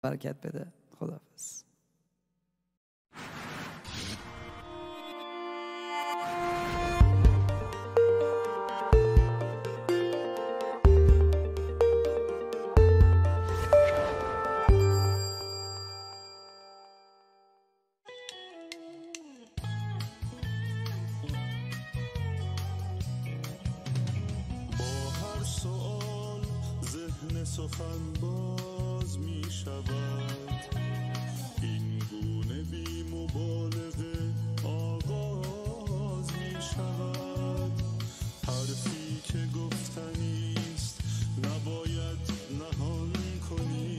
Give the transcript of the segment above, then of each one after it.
برکت بده. خداحافظ. سخن باز می شود، این گونه بی مبالغه آغاز می شود. حرفی که گفتنیست نباید نهان کنی،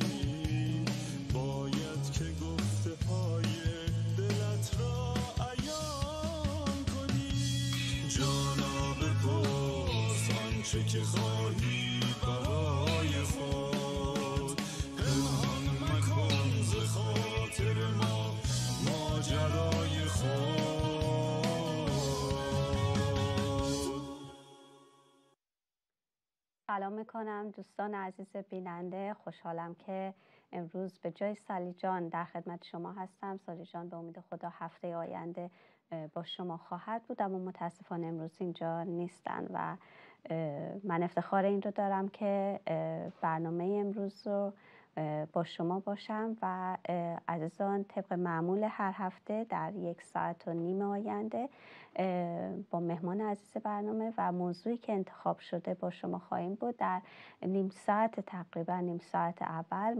باید که گفته های دلت را عیان کنی. جانا بپرس آنچه که خواهی برای خود، پنهان مکن ز خاطر ما ماجرای خود. سلام میکنم دوستان عزیز بیننده. خوشحالم که امروز به جای سالی جان در خدمت شما هستم. سالی جان به امید خدا هفته آینده با شما خواهد بود، اما متاسفانه امروز اینجا نیستن و من افتخار این رو دارم که برنامه امروز رو با شما باشم و عزیزان طبق معمول هر هفته در 1.5 ساعت آینده با مهمان عزیز برنامه و موضوعی که انتخاب شده با شما خواهیم بود. در تقریبا نیم ساعت اول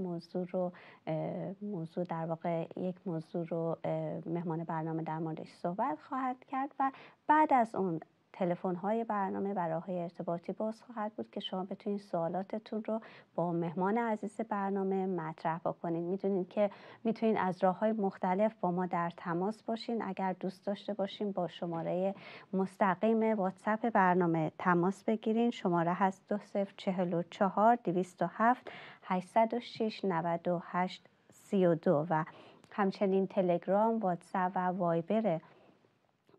موضوع در واقع یک موضوع رو مهمان برنامه در موردش صحبت خواهد کرد و بعد از اون تلفن‌های برنامه و راه‌های ارتباطی باز خواهد بود که شما بتونید سوالاتتون رو با مهمان عزیز برنامه مطرح بکنید. میدونید که میتونید از راه‌های مختلف با ما در تماس باشین. اگر دوست داشته باشین با شماره مستقیم واتساپ برنامه تماس بگیرین. شماره هست 2044 207 806 98 32 و همچنین تلگرام، واتساپ و وایبر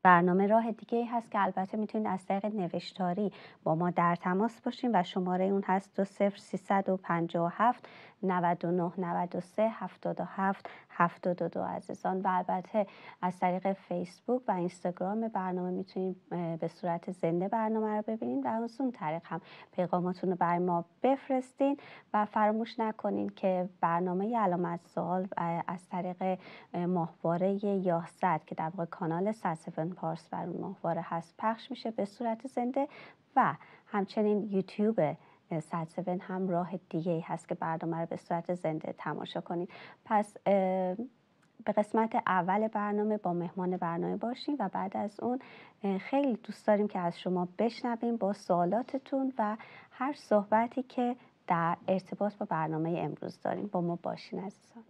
برنامه راه دیگه هست که البته میتونید از طریق نوشتاری با ما در تماس باشین و شماره اون هست 20357 99 93 77 72 عزیزان. و البته از طریق فیسبوک و اینستاگرام برنامه میتونید به صورت زنده برنامه رو ببینید و از اون طریق هم پیغاماتون رو برای ما بفرستین و فراموش نکنین که برنامه علامت سوال از طریق ماهواره یاهزد که در واقع کانال 107 پارس بر اون ماهواره هست پخش میشه به صورت زنده و همچنین یوتیوب 107 هم راه دیگه هست که برنامه رو به صورت زنده تماشا کنید. پس به قسمت اول برنامه با مهمان برنامه باشیم و بعد از اون خیلی دوست داریم که از شما بشنویم با سوالاتتون و هر صحبتی که در ارتباط با برنامه امروز داریم. با ما باشین عزیزان.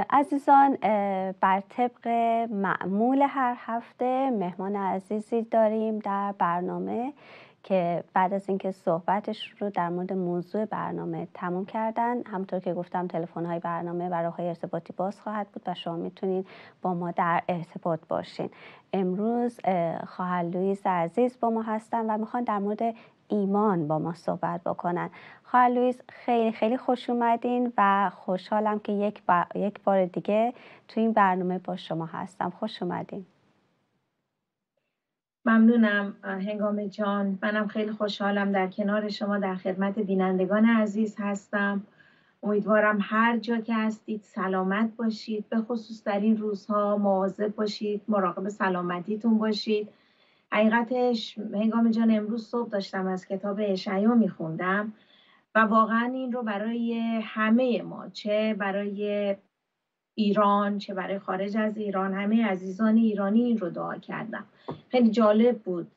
عزیزان، بر طبق معمول هر هفته مهمان عزیزی داریم در برنامه که بعد از اینکه صحبتش رو در مورد موضوع برنامه تموم کردن، همونطور که گفتم تلفن‌های برنامه و راه‌های ارتباطی باز خواهد بود و شما میتونید با ما در ارتباط باشین. امروز خواهر لویز عزیز با ما هستن و میخوان در مورد ایمان با ما صحبت بکنن. خواهر لویز خیلی خیلی خوش اومدین و خوشحالم که یک بار دیگه تو این برنامه با شما هستم. خوش اومدین. ممنونم هنگام جان. منم خیلی خوشحالم در کنار شما در خدمت بینندگان عزیز هستم امیدوارم هر جا که هستید سلامت باشید، به خصوص در این روزها مواظب باشید، مراقب سلامتیتون باشید. حقیقتش هنگام جان امروز صبح داشتم از کتاب اشعیا میخوندم و واقعا این رو برای همه ما، چه برای ایران چه برای خارج از ایران، همه عزیزان ایرانی این رو دعا کردم. خیلی جالب بود.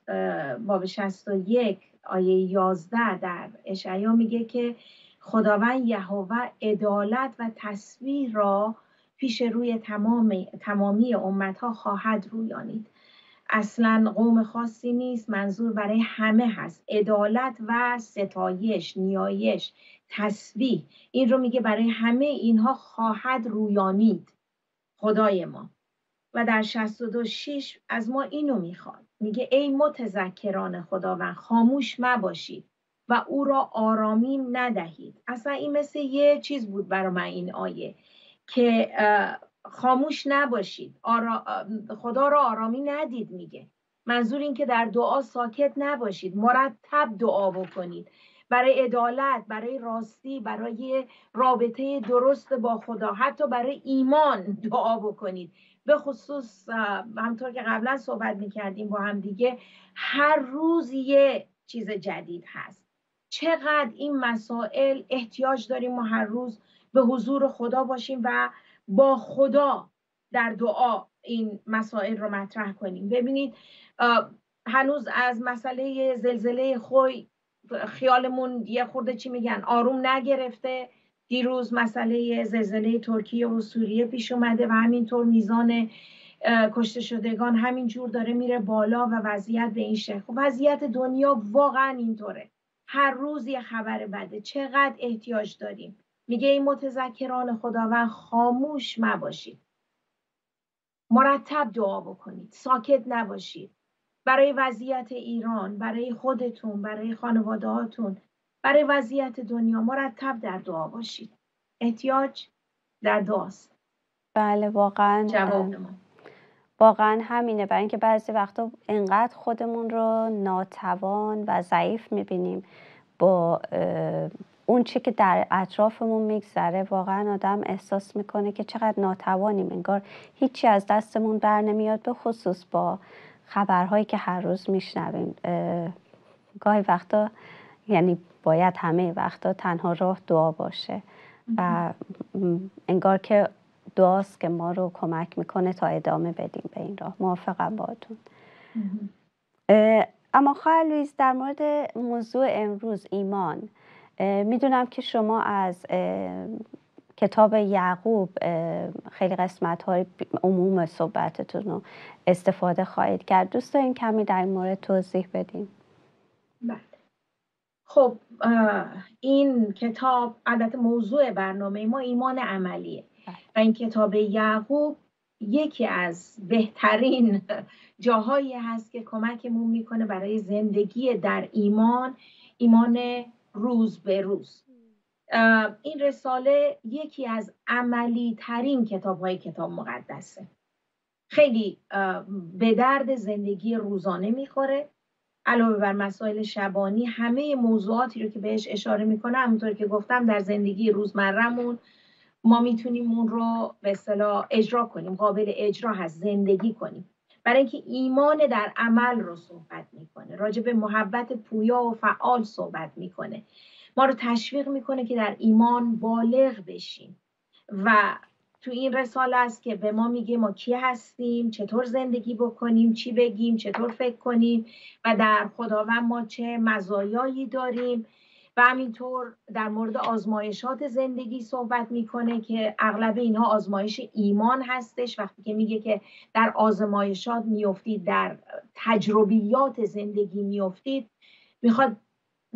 باب 61 آیه 11 در اشعیا میگه که خداوند یهوه عدالت و تسبیح را پیش روی تمامی امتها خواهد رویانید. اصلا قوم خاصی نیست، منظور برای همه هست. عدالت و ستایش، نیایش، تسبیح، این رو میگه برای همه اینها خواهد رویانید خدای ما. و در 62:6 از ما اینو میخواد، میگه ای متذکران خداوند خاموش مباشید و او را آرامی ندهید. اصلا این مثل یه چیز بود برای من این آیه که خاموش نباشید، خدا را آرامی ندید. میگه منظور این که در دعا ساکت نباشید، مرتب دعا بکنید برای عدالت، برای راستی، برای رابطه درست با خدا، حتی برای ایمان دعا بکنید. به خصوص همطور که قبلا صحبت میکردیم با هم دیگه، هر روز یه چیز جدید هست. چقدر این مسائل احتیاج داریم ما هر روز به حضور خدا باشیم و با خدا در دعا این مسائل رو مطرح کنیم. ببینید هنوز از مسئله زلزله خوی خیالمون یه خورده چی میگن آروم نگرفته. دیروز مسئله زلزله ترکیه و سوریه پیش اومده و همینطور میزان کشته شدگان همینجور داره میره بالا و وضعیت به این شکل. وضعیت دنیا واقعا اینطوره، هر روز یه خبر بده. چقدر احتیاج داریم. میگه این متذکران خداوند خاموش مباشید، مرتب دعا بکنید، ساکت نباشید برای وضعیت ایران، برای خودتون، برای خانواده هاتون، برای وضعیت دنیا مرتب در دعا باشید. احتیاج در دعاست. بله واقعا جواب ما واقعا همینه. برای اینکه بعضی وقتا انقدر خودمون رو ناتوان و ضعیف میبینیم با اون چی که در اطرافمون میگذره، واقعا آدم احساس میکنه که چقدر ناتوانیم، انگار هیچی از دستمون بر نمیاد، به خصوص با خبرهایی که هر روز میشنویم. گاهی وقتا یعنی باید همه وقتا تنها راه دعا باشه و انگار که دعاست که ما رو کمک میکنه تا ادامه بدیم به این راه. موافقم باهاتون. اما خواهر لویز، در مورد موضوع امروز ایمان، میدونم که شما از کتاب یعقوب خیلی قسمت های عموم صحبتتون رو استفاده خواهید کرد. دوست دارین کمی در این مورد توضیح بدین؟ بله. خب این کتاب البته موضوع برنامه ما ایمان عملیه و این کتاب یعقوب یکی از بهترین جاهایی هست که کمکمون میکنه برای زندگی در ایمان روز به روز. این رساله یکی از عملی ترین کتاب مقدسه. خیلی به درد زندگی روزانه میخوره. علاوه بر مسائل شبانی، همه موضوعاتی رو که بهش اشاره میکنه همونطور که گفتم در زندگی روزمره‌مون ما میتونیم اون رو به اصطلاح اجرا کنیم، قابل اجرا هست، زندگی کنیم. برای اینکه ایمان در عمل رو صحبت میکنه، راجع به محبت پویا و فعال صحبت میکنه، ما رو تشویق میکنه که در ایمان بالغ بشیم. و تو این رساله است که به ما میگه ما کی هستیم، چطور زندگی بکنیم، چی بگیم، چطور فکر کنیم و در خداوند ما چه مزایایی داریم. و همینطور در مورد آزمایشات زندگی صحبت میکنه که اغلب اینها آزمایش ایمان هستش. وقتی که میگه که در آزمایشات میافتید، در تجربیات زندگی میافتید، میخواد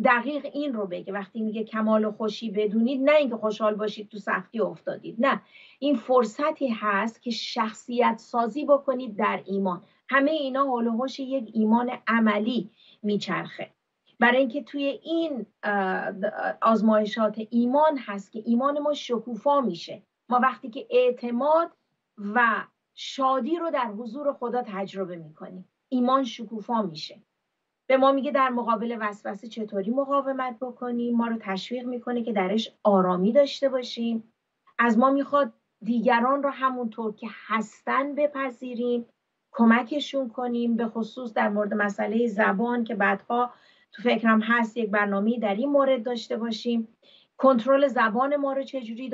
دقیق این رو بگه. وقتی میگه کمال و خوشی بدونید، نه اینکه خوشحال باشید تو سختی افتادید، نه، این فرصتی هست که شخصیت سازی بکنید در ایمان. همه اینا حول و حوش یک ایمان عملی میچرخه. برای اینکه توی این آزمایشات ایمان هست که ایمان ما شکوفا میشه. ما وقتی که اعتماد و شادی رو در حضور خدا تجربه میکنیم، ایمان شکوفا میشه. به ما میگه در مقابل وسوسه چطوری مقاومت بکنیم، ما رو تشویق میکنه که درش آرامی داشته باشیم. از ما میخواد دیگران رو همونطور که هستن بپذیریم، کمکشون کنیم، به خصوص در مورد مسئله زبان که بعدها تو فکرم هست یک برنامه در این مورد داشته باشیم. کنترل زبان ما رو چجوری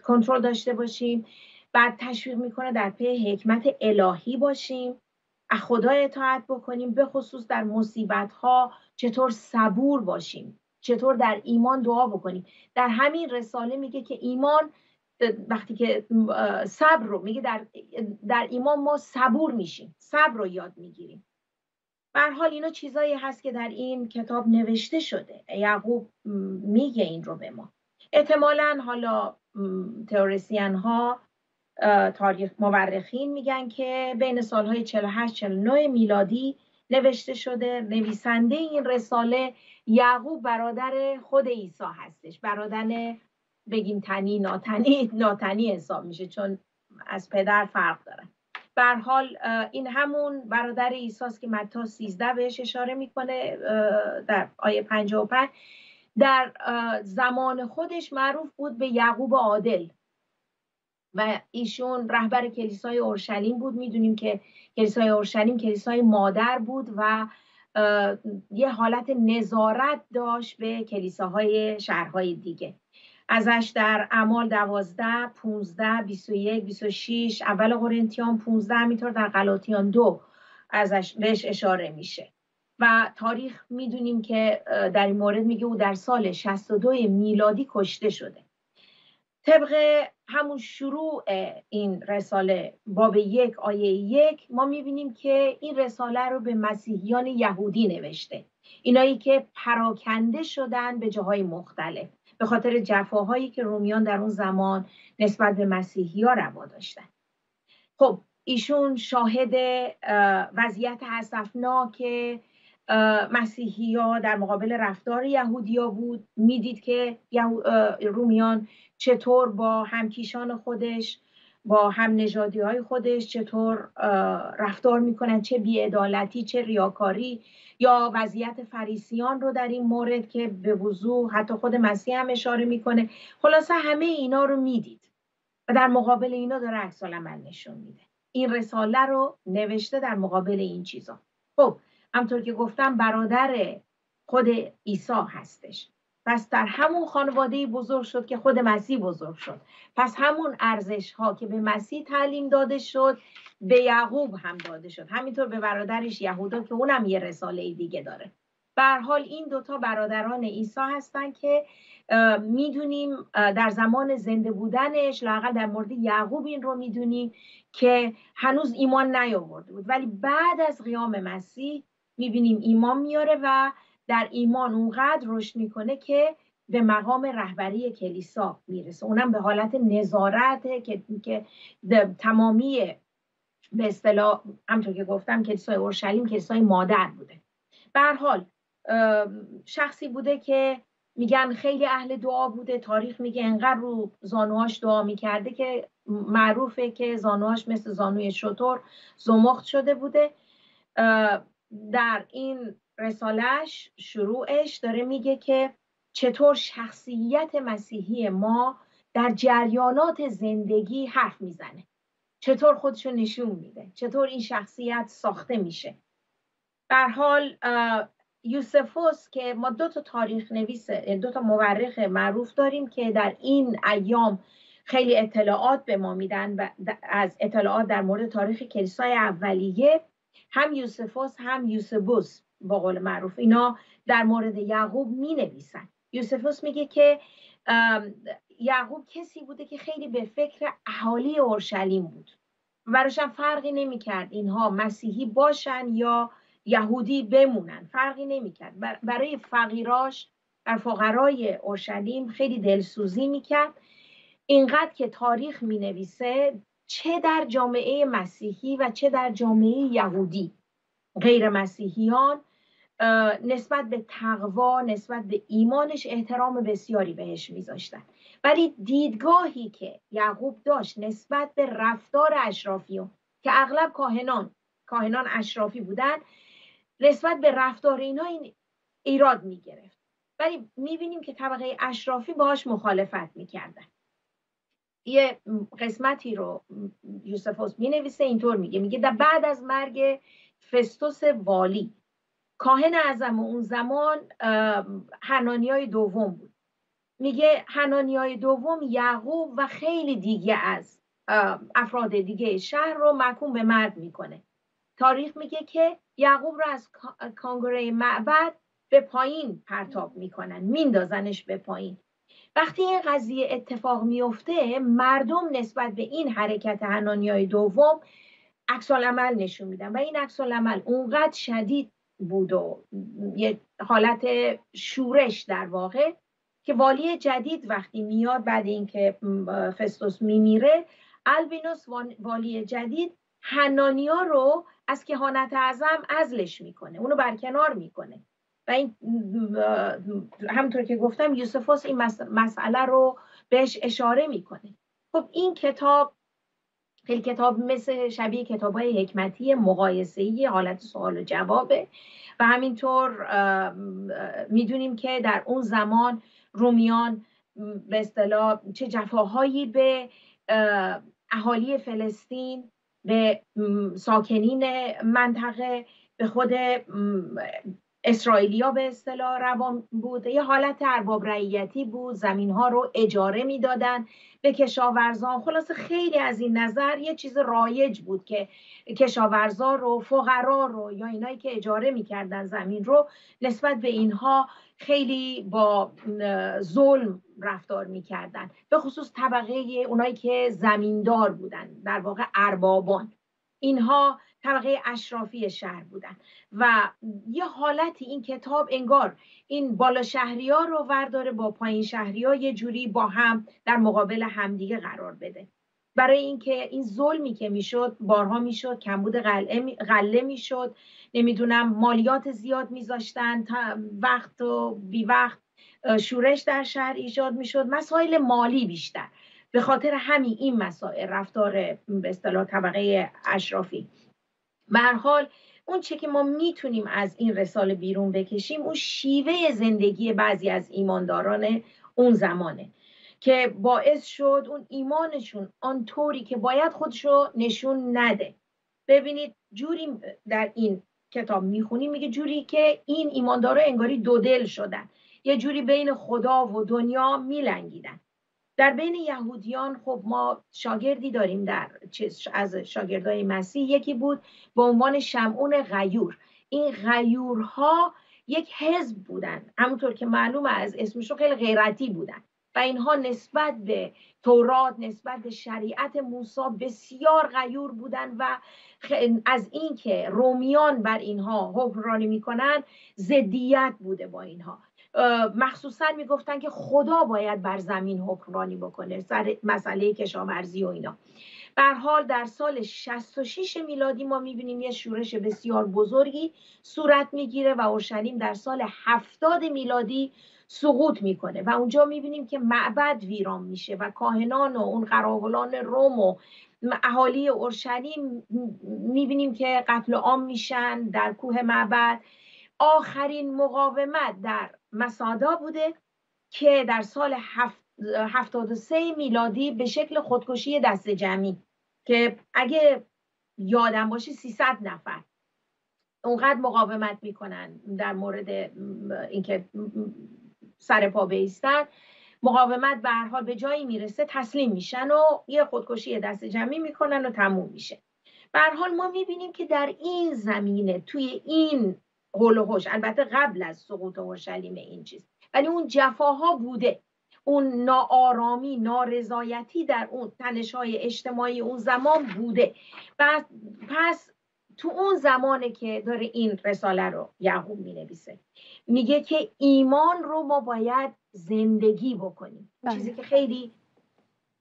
کنترل داشته باشیم. بعد تشویق میکنه در پی حکمت الهی باشیم، از خدا اطاعت بکنیم، به خصوص در مصیبت ها چطور صبور باشیم، چطور در ایمان دعا بکنیم. در همین رساله میگه که ایمان، وقتی که صبر رو میگه، در ایمان ما صبور میشیم، صبر رو یاد میگیریم. به هر حال اینا چیزایی هست که در این کتاب نوشته شده. یعقوب میگه این رو به ما. احتمالاً حالا تئوریسین ها، تاریخ مورخین میگن که بین سالهای 48-49 میلادی نوشته شده. نویسنده این رساله یعقوب برادر خود عیسی هستش، برادر بگیم تنی ناتنی حساب میشه چون از پدر فرق دارن. به هر حال این همون برادر عیسی است که متی 13 بهش اشاره میکنه در آیه 55. در زمان خودش معروف بود به یعقوب عادل و ایشون رهبر کلیسای اورشلیم بود. میدونیم که کلیسای اورشلیم کلیسای مادر بود و یه حالت نظارت داشت به کلیساهای شهرهای دیگه. ازش در اعمال 12, 15, 21, 26, اول قرنتیان 15، همینطور در غلاطیان 2 ازش بهش اشاره میشه. و تاریخ میدونیم که در این مورد میگه او در سال 62 میلادی کشته شده. طبق همون شروع این رساله باب 1 آیه 1 ما میبینیم که این رساله رو به مسیحیان یهودی نوشته، اینایی که پراکنده شدن به جاهای مختلف به خاطر جفاهایی که رومیان در اون زمان نسبت به مسیحی‌ها روا داشتن. خب ایشون شاهد وضعیت اسفناک مسیحی‌ها در مقابل رفتار یهودی‌ها بود. میدید که رومیان چطور با همکیشان خودش، با هم نژادی‌های خودش چطور رفتار میکنن، چه بی‌عدالتی، چه ریاکاری، یا وضعیت فریسیان رو در این مورد که به وضوح حتی خود مسیح هم اشاره میکنه. خلاصه همه اینا رو میدید و در مقابل اینا داره عکس‌العمل نشون میده. این رساله رو نوشته در مقابل این چیزا. خب همطور که گفتم برادر خود عیسی هستش، پس در همون خانواده بزرگ شد که خود مسیح بزرگ شد. پس همون ارزش ها که به مسیح تعلیم داده شد به یعقوب هم داده شد، همینطور به برادرش یهودا که اونم یه رساله دیگه داره. به هر حال این دوتا برادران عیسی هستن که میدونیم در زمان زنده بودنش، لااقل در مورد یعقوب این رو میدونیم که هنوز ایمان نیاورده بود، ولی بعد از قیام مسیح میبینیم ایمان میاره و در ایمان اونقدر رشد میکنه که به مقام رهبری کلیسا میرسه. اونم به حالت نظارت که تمامی به اصطلاح همونطور که گفتم کلیسای اورشلیم کلیسای مادر بوده. به هر حال شخصی بوده که میگن خیلی اهل دعا بوده. تاریخ میگه انقدر رو زانوهاش دعا میکرده که معروفه که زانوهاش مثل زانوی شتر زمخت شده بوده. در این رسالهش شروعش داره میگه که چطور شخصیت مسیحی ما در جریانات زندگی حرف میزنه، چطور خودشو نشون میده، چطور این شخصیت ساخته میشه. به هر حال یوسفوس که ما دو تا تاریخ نویس، دو تا مورخ معروف داریم که در این ایام خیلی اطلاعات به ما میدن و از اطلاعات در مورد تاریخ کلیسای اولیه، هم یوسفوس هم یوسبوس با قول معروف اینا در مورد یعقوب می نویسن. یوسفوس میگه که یعقوب کسی بوده که خیلی به فکر اهالی اورشلیم بود، براشون فرقی نمی کرد اینها مسیحی باشن یا یهودی بمونن، فرقی نمی کرد. برای فقیراش، بر فقرای اورشلیم خیلی دلسوزی می کرد. اینقدر که تاریخ می نویسه چه در جامعه مسیحی و چه در جامعه یهودی، غیر مسیحیان نسبت به تقوا، نسبت به ایمانش احترام بسیاری بهش میذاشتن. ولی دیدگاهی که یعقوب داشت نسبت به رفتار اشرافیون که اغلب کاهنان اشرافی بودن، نسبت به رفتار اینا این ایراد میگرفت، ولی میبینیم که طبقه اشرافی باهاش مخالفت میکردن. یه قسمتی رو یوسفوس مینویسه، اینطور میگه در بعد از مرگ فستوس والی، کاهن اعظم اون زمان حنانیای دوم بود. میگه حنانیای دوم یعقوب و خیلی دیگه از افراد دیگه شهر رو محکوم به مرگ میکنه. تاریخ میگه که یعقوب رو از کانگره معبد به پایین پرتاب میکنن، میندازنش به پایین. وقتی این قضیه اتفاق میفته، مردم نسبت به این حرکت حنانیای دوم عکس العمل نشون میدن و این عکس العمل اونقدر شدید بود و یه حالت شورش در واقع که والی جدید وقتی میاد بعد اینکه فستوس میمیره، البینوس والی جدید حنانیا رو از کهانت اعظم عزلش میکنه، اونو برکنار میکنه و این همونطور که گفتم یوسفوس این مسئله رو بهش اشاره میکنه. خب این کتاب خیلی کتاب مثل شبیه کتاب‌های حکمتی مقایسه‌ای، حالت سوال و جوابه و همینطور میدونیم که در اون زمان رومیان به اصطلاح چه جفاهایی به اهالی فلسطین، به ساکنین منطقه، به خود اسرائیلیا به اصطلاح روان بود. یه حالت ارباب رعیتی بود، زمین ها رو اجاره میدادن به کشاورزان. خلاصه خیلی از این نظر یه چیز رایج بود که کشاورزا رو، فقرا رو یا اینایی که اجاره میکردن زمین رو، نسبت به اینها خیلی با ظلم رفتار میکردن، به خصوص طبقه اونایی که زمیندار بودن، در واقع اربابان. اینها طبقه اشرافی شهر بودن و یه حالتی این کتاب انگار این بالا شهری ها رو ورداره با پایین شهری ها یه جوری با هم در مقابل همدیگه قرار بده، برای اینکه این ظلمی که میشد، بارها میشد، کمبود غله میشد، نمیدونم مالیات زیاد میذاشتن، وقت و بی وقت شورش در شهر ایجاد میشد، مسائل مالی بیشتر، به خاطر همین این مسائل رفتار به اصطلاح طبقه اشرافی. به هر حال اون چه که ما میتونیم از این رساله بیرون بکشیم اون شیوه زندگی بعضی از ایمانداران اون زمانه که باعث شد اون ایمانشون آنطوری که باید خودشو نشون نده. ببینید جوری در این کتاب میخونیم، میگه جوری که این ایماندارا انگاری دو دل شدن، یه جوری بین خدا و دنیا میلنگیدن. در بین یهودیان خب ما شاگردی داریم از شاگردای مسیح، یکی بود به عنوان شمعون غیور. این غیورها یک حزب بودن، همونطور که معلومه از اسمشون خیلی غیرتی بودن و اینها نسبت به تورات، نسبت به شریعت موسی بسیار غیور بودن و از اینکه رومیان بر اینها حکمرانی میکنن ضدیت بوده با اینها. مخصوصا میگفتن که خدا باید بر زمین حکمرانی بکنه سر مسئله کشاورزی و اینا. به هر حال در سال 66 میلادی ما میبینیم یه شورش بسیار بزرگی صورت میگیره و اورشلیم در سال 70 میلادی سقوط میکنه و اونجا میبینیم که معبد ویران میشه و کاهنان و اون قراولان روم و اهالی اورشلیم میبینیم که قتل عام میشن در کوه معبد. آخرین مقاومت در مسادا بوده که در سال 73 میلادی به شکل خودکشی دست جمعی که اگه یادم باشه 300 نفر اونقدر مقاومت میکنن در مورد اینکه سر پا بایستن، مقاومت به هر حال به جایی میرسه تسلیم میشن و یه خودکشی دست جمعی میکنن و تموم میشه. به هر حال ما میبینیم که در این زمینه توی این هول و هوش، البته قبل از سقوط اورشلیم این چیز، ولی اون جفاها بوده، اون ناآرامی، نارضایتی در اون تنش‌های اجتماعی اون زمان بوده. و پس تو اون زمانه که داره این رساله رو یعقوب مینویسه، میگه که ایمان رو ما باید زندگی بکنیم. چیزی که خیلی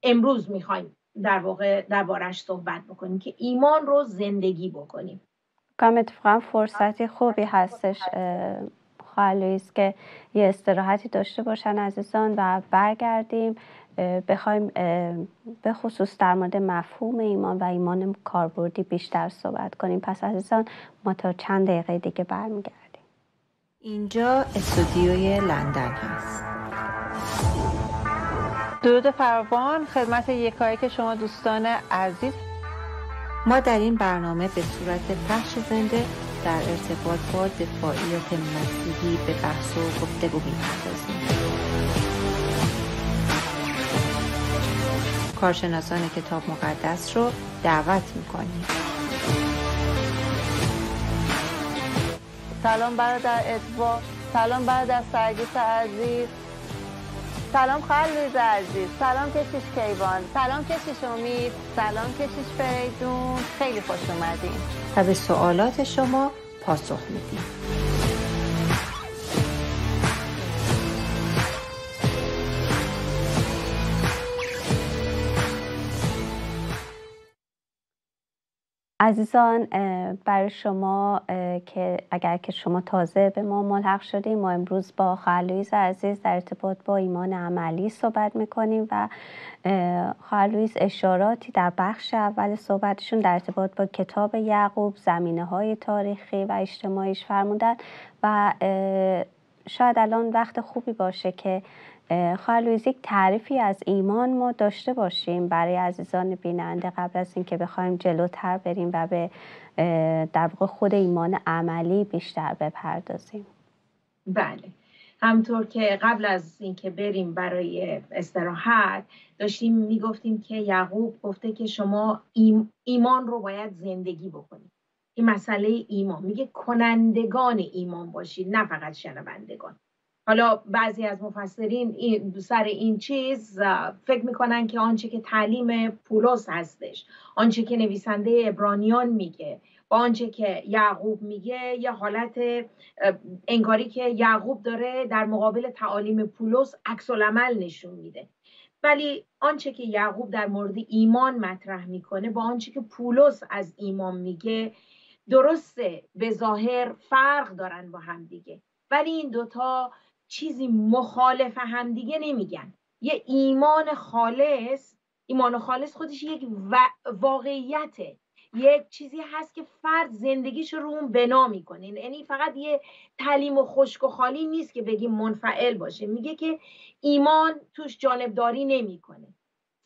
امروز میخوایم در واقع دربارش صحبت بکنیم که ایمان رو زندگی بکنیم. کام اتفاقا فرصتی خوبی هستش خواهر لوئیس که یه استراحتی داشته باشن عزیزان و برگردیم بخوایم به خصوص در مورد مفهوم ایمان و ایمان کاربردی بیشتر صحبت کنیم. پس عزیزان ما تا چند دقیقه دیگه برمیگردیم. اینجا استودیوی لندن هست. درود فراوان خدمت یکایک شما دوستان عزیز. ما در این برنامه به صورت پخش زنده در ارتباط با دفاعیات مسیحی به بحث و گفتگو می‌پردازیم. کارشناسان کتاب مقدس رو دعوت می‌کنیم. سلام برادر ادوارد، سلام برادر سرگیس عزیز، سلام خواهر لویز عزیز، سلام کشیش کیوان، سلام کشیش امید، سلام کشیش فریدون، خیلی خوش اومدین و به سوالات شما پاسخ میدیم. عزیزان برای شما که اگر که شما تازه به ما ملحق شدیم، ما امروز با خواهر لویز عزیز در ارتباط با ایمان عملی صحبت میکنیم و خواهر لویز اشاراتی در بخش اول صحبتشون در ارتباط با کتاب یعقوب، زمینه‌های تاریخی و اجتماعیش فرمودن و شاید الان وقت خوبی باشه که خواهر لویز یک تعریفی از ایمان ما داشته باشیم برای عزیزان بیننده قبل از اینکه بخوایم جلوتر بریم و به در واقع خود ایمان عملی بیشتر بپردازیم. بله، همطور که قبل از اینکه بریم برای استراحت داشتیم میگفتیم که یعقوب گفته که شما ایمان رو باید زندگی بکنید. این مسئله ایمان، میگه کنندگان ایمان باشید نه فقط شنوندگان. حالا بعضی از مفسرین سر این چیز فکر میکنن که آنچه که تعلیم پولس هستش، آنچه که نویسنده عبرانیان میگه با آنچه که یعقوب میگه یه حالت انگاری که یعقوب داره در مقابل تعالیم پولس عکس العمل نشون میده. ولی آنچه که یعقوب در مورد ایمان مطرح میکنه با آنچه که پولس از ایمان میگه درسته، به ظاهر فرق دارن با هم دیگه، ولی این دوتا چیزی مخالف هم دیگه نمیگن. یه ایمان خالص خودش یک واقعیته، یک چیزی هست که فرد زندگیش رو اون بنا میکنه. یعنی فقط یه تعلیم و خشک و خالی نیست که بگیم منفعل باشه. میگه که ایمان توش جانبداری نمیکنه،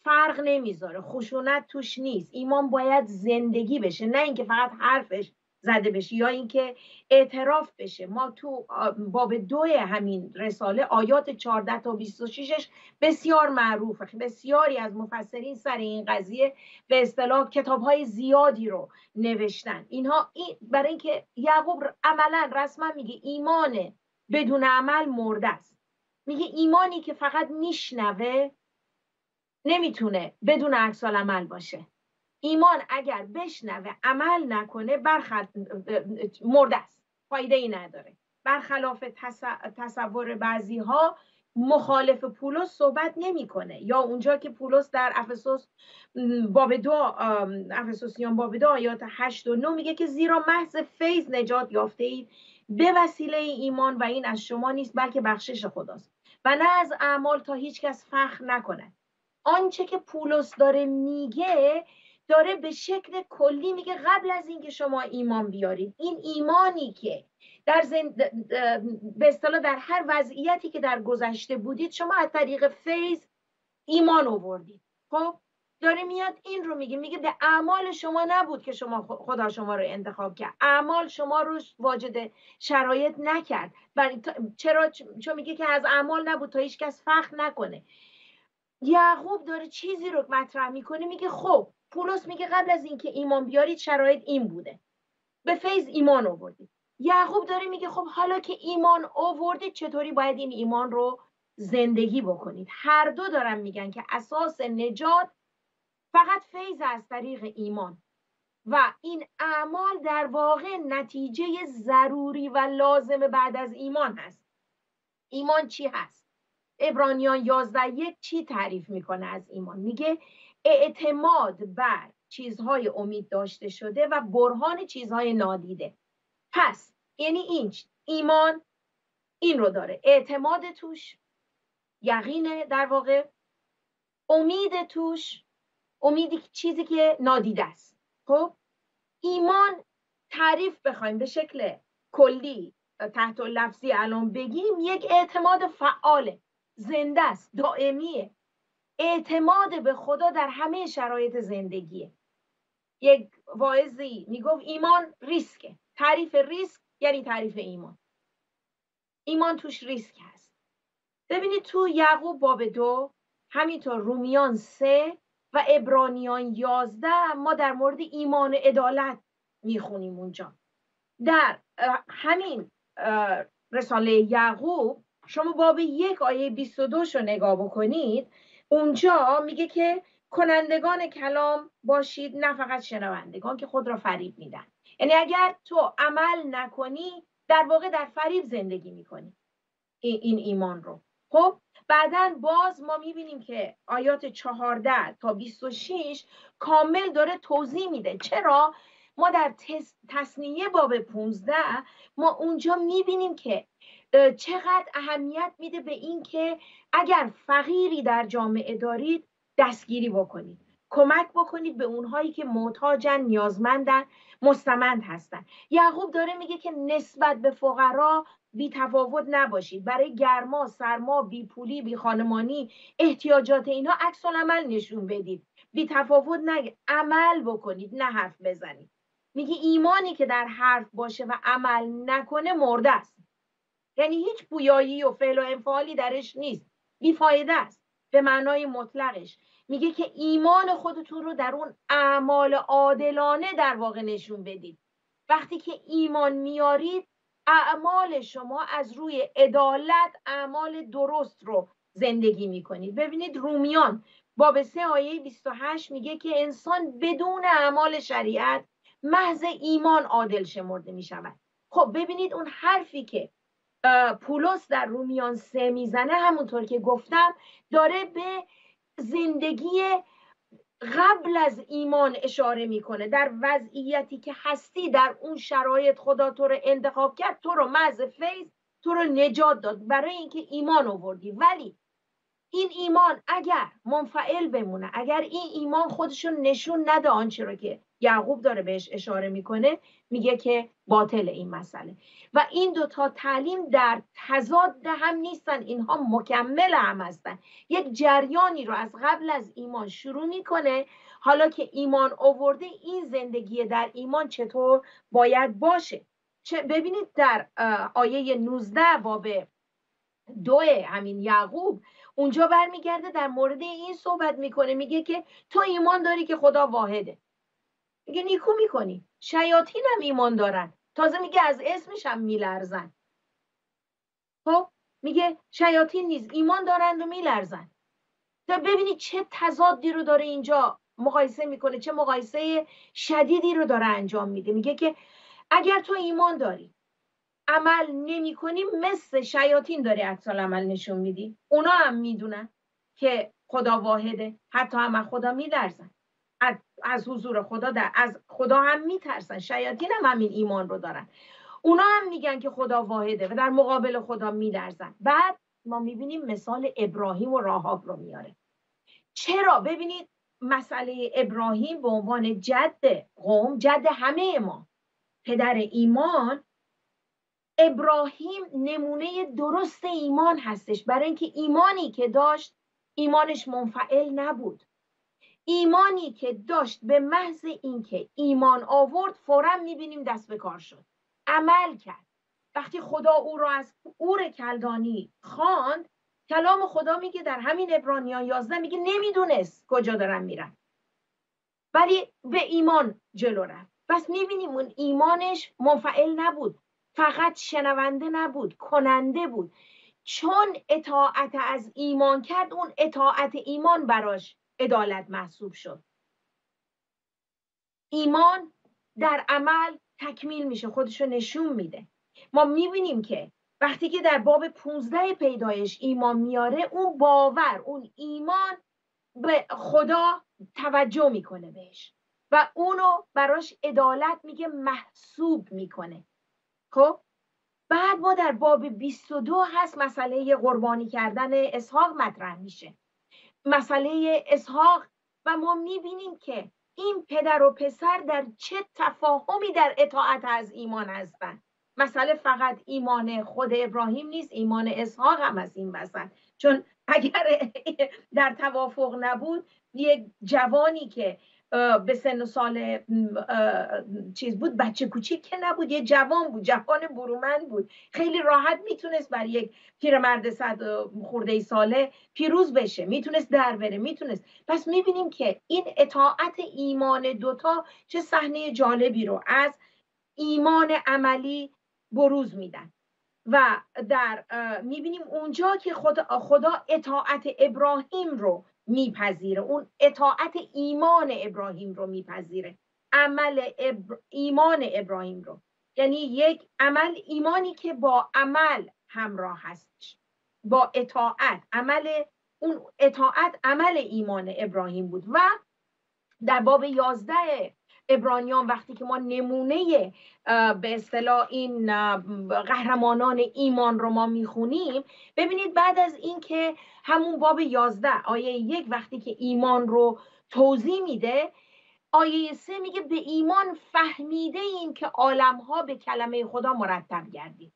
فرق نمیذاره، خشونت توش نیست. ایمان باید زندگی بشه، نه اینکه فقط حرفش زده بشه یا اینکه اعتراف بشه. ما تو باب 2 همین رساله آیات 14 تا 26 بسیار معروفه. بسیاری از مفسرین سر این قضیه به اصطلاح کتاب‌های زیادی رو نوشتن. اینها برای اینکه یعقوب عملاً رسما میگه ایمان بدون عمل مرده است. میگه ایمانی که فقط میشنوه نمیتونه بدون عکس العمل باشه. ایمان اگر بشنوه عمل نکنه مرده است، فایده ای نداره. برخلاف تصور بعضی ها مخالف پولس صحبت نمیکنه. یا اونجا که پولس در افسوسیان باب 2 آیات 8 و 9 میگه که زیرا محض فیض نجات یافته اید به وسیله ایمان و این از شما نیست بلکه بخشش خداست و نه از اعمال تا هیچ کس فخر نکنه. آنچه که پولس داره میگه داره به شکل کلی میگه قبل از اینکه شما ایمان بیارید، این ایمانی که به اصطلاح در هر وضعیتی که در گذشته بودید شما از طریق فیض ایمان آوردید. خب داره میاد این رو میگه به اعمال شما نبود که خدا شما رو انتخاب کرد، اعمال شما رو واجد شرایط نکرد. چون میگه که از اعمال نبود تا هیچ کس فخر نکنه. یعقوب داره چیزی رو مطرح میکنه، میگه خب پولس میگه قبل از اینکه ایمان بیارید شرایط این بوده، به فیض ایمان آوردید. یعقوب داره میگه خب حالا که ایمان آوردید چطوری باید این ایمان رو زندگی بکنید. هر دو دارن میگن که اساس نجات فقط فیض از طریق ایمان و این اعمال در واقع نتیجه ضروری و لازم بعد از ایمان هست. ایمان چی هست؟ عبرانیان 11:1 چی تعریف میکنه از ایمان؟ میگه اعتماد بر چیزهای امید داشته شده و برهان چیزهای نادیده. پس یعنی ایمان این رو داره، اعتماد توش، یقینه در واقع، امید توش، امیدی چیزی که نادیده است. خب ایمان تعریف بخوایم به شکل کلی تحت لفظی الان بگیم، یک اعتماد فعاله، زنده است، دائمیه، اعتماد به خدا در همه شرایط زندگیه. یک واعظی میگفت ایمان ریسکه. تعریف ریسک یعنی تعریف ایمان. ایمان توش ریسک هست. ببینید تو یعقوب باب 2، همینطور رومیان 3 و عبرانیان 11 ما در مورد ایمان و عدالت میخونیم. اونجا در همین رساله یعقوب شما باب 1 آیه 22 رو نگاه بکنید، اونجا میگه که کنندگان کلام باشید نه فقط شنوندگان که خود را فریب میدن. یعنی اگر تو عمل نکنی در واقع در فریب زندگی میکنی این ایمان رو. خب بعداً باز ما میبینیم که آیات 14 تا 26 کامل داره توضیح میده. چرا؟ ما در تثنیه باب 15 ما اونجا میبینیم که چقدر اهمیت میده به این که اگر فقیری در جامعه دارید دستگیری بکنید، کمک بکنید به اونهایی که محتاجن، نیازمندن، مستمند هستن. یعقوب داره میگه که نسبت به فقرا بی تفاوت نباشید. برای گرما، سرما، بی پولی، بی خانمانی، احتیاجات اینا عکس العمل نشون بدید. بی تفاوت عمل بکنید، نه حرف بزنید. میگه ایمانی که در حرف باشه و عمل نکنه مرده است. یعنی هیچ پویایی و فعل و انفعالی درش نیست، بیفایده است به معنای مطلقش. میگه که ایمان خودتون رو در اون اعمال عادلانه در واقع نشون بدید. وقتی که ایمان میارید اعمال شما از روی عدالت اعمال درست رو زندگی میکنید. ببینید رومیان باب 3 آیه 28 میگه که انسان بدون اعمال شریعت محض ایمان عادل شمرده میشود. خب ببینید اون حرفی که پولس در رومیان 3 میزنه، همونطور که گفتم داره به زندگی قبل از ایمان اشاره میکنه. در وضعیتی که هستی، در اون شرایط خدا تو رو انتخاب کرد، تو رو محض فیض تو رو نجات داد برای اینکه ایمان آوردی. ولی این ایمان اگر منفعل بمونه، اگر این ایمان خودشون نشون نده آنچه رو که یعقوب داره بهش اشاره میکنه، میگه که باطل این مسئله. و این دوتا تعلیم در تضاد هم نیستن، اینها مکمل هم هستن. یک جریانی رو از قبل از ایمان شروع میکنه، حالا که ایمان آورده این زندگی در ایمان چطور باید باشه. ببینید در آیه 19 باب 2 همین یعقوب اونجا برمیگرده در مورد این صحبت میکنه. میگه که تو ایمان داری که خدا واحده. میگه نیکو میکنی. شیاطین هم ایمان دارن، تازه میگه از اسمش هم میلرزن. خب میگه شیاطین نیز ایمان دارند و میلرزن. تا ببینید چه تضادی رو داره اینجا مقایسه میکنه، چه مقایسه شدیدی رو داره انجام میده. میگه که اگر تو ایمان داری عمل نمی کنی، مثل شیاطین داری عکس العمل نشون میدی. اونا هم میدونن که خدا واحده، حتی هم از خدا میلرزن، از حضور خدا از خدا هم میترسن. شیاطین هم همین ایمان رو دارن، اونا هم میگن که خدا واحده و در مقابل خدا میلرزن. بعد ما میبینیم مثال ابراهیم و راهاب رو میاره. چرا؟ ببینید مسئله ابراهیم به عنوان جد قوم، جد همه ما، پدر ایمان، ابراهیم نمونه درست ایمان هستش. برای اینکه ایمانی که داشت ایمانش منفعل نبود. ایمانی که داشت به محض اینکه ایمان آورد فوراً میبینیم دست به کار شد، عمل کرد. وقتی خدا او را از اور کلدانی خواند، کلام خدا میگه در همین عبرانیان 11 میگه نمیدونست کجا دارن میرن، ولی به ایمان جلو رفت. پس میبینیم اون ایمانش منفعل نبود، فقط شنونده نبود، کننده بود. چون اطاعت از ایمان کرد، اون اطاعت ایمان براش عدالت محسوب شد. ایمان در عمل تکمیل میشه، خودشو نشون میده. ما میبینیم که وقتی که در باب 15 پیدایش ایمان میاره، اون باور، اون ایمان به خدا توجه میکنه بهش و اونو براش عدالت میگه، محسوب میکنه. خب بعد ما در باب 22 هست مسئله قربانی کردن اسحاق مطرح میشه. مسئله اسحاق و ما میبینیم که این پدر و پسر در چه تفاهمی در اطاعت از ایمان هستند. مسئله فقط ایمان خود ابراهیم نیست، ایمان اسحاق هم از این وسط، چون اگر در توافق نبود یک جوانی که به سن و سال چیز بود، بچه کوچیک که نبود، یه جوان بود، جوان برومند بود، خیلی راحت میتونست بر یک پیرمرد 100 خورده ساله پیروز بشه، میتونست در بره، میتونست. پس میبینیم که این اطاعت ایمان دوتا چه صحنه جالبی رو از ایمان عملی بروز میدن. و در میبینیم اونجا که خدا اطاعت ابراهیم رو میپذیره، اون اطاعت ایمان ابراهیم رو میپذیره، عمل ایمان ابراهیم رو، یعنی یک عمل ایمانی که با عمل همراه هست، با اطاعت، اون اطاعت عمل ایمان ابراهیم بود. و در باب 11 عبرانیان وقتی که ما نمونه به اصطلاح این قهرمانان ایمان رو ما میخونیم، ببینید بعد از این که همون باب 11 آیه 1 وقتی که ایمان رو توضیح میده، آیه 3 میگه به ایمان فهمیده این که عالمها به کلمه خدا مرتب گردید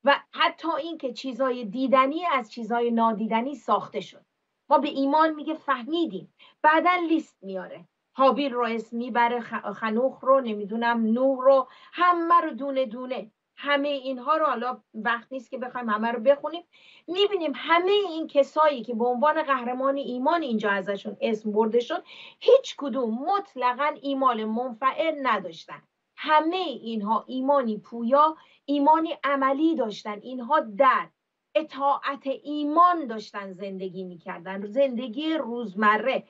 و حتی این که چیزای دیدنی از چیزای نادیدنی ساخته شد. ما به ایمان میگه فهمیدیم. بعدن لیست میاره، هابیل رو اسم میبره، خنوخ رو، نمیدونم نوح رو، همه رو دونه دونه، همه اینها رو، حالا وقت نیست که بخوایم همه رو بخونیم. میبینیم همه این کسایی که به عنوان قهرمان ایمان اینجا ازشون اسم برده شد، هیچ کدوم مطلقاً ایمان منفعل نداشتن. همه اینها ایمانی پویا، ایمانی عملی داشتن. اینها در اطاعت ایمان داشتن زندگی میکردن، زندگی روزمره.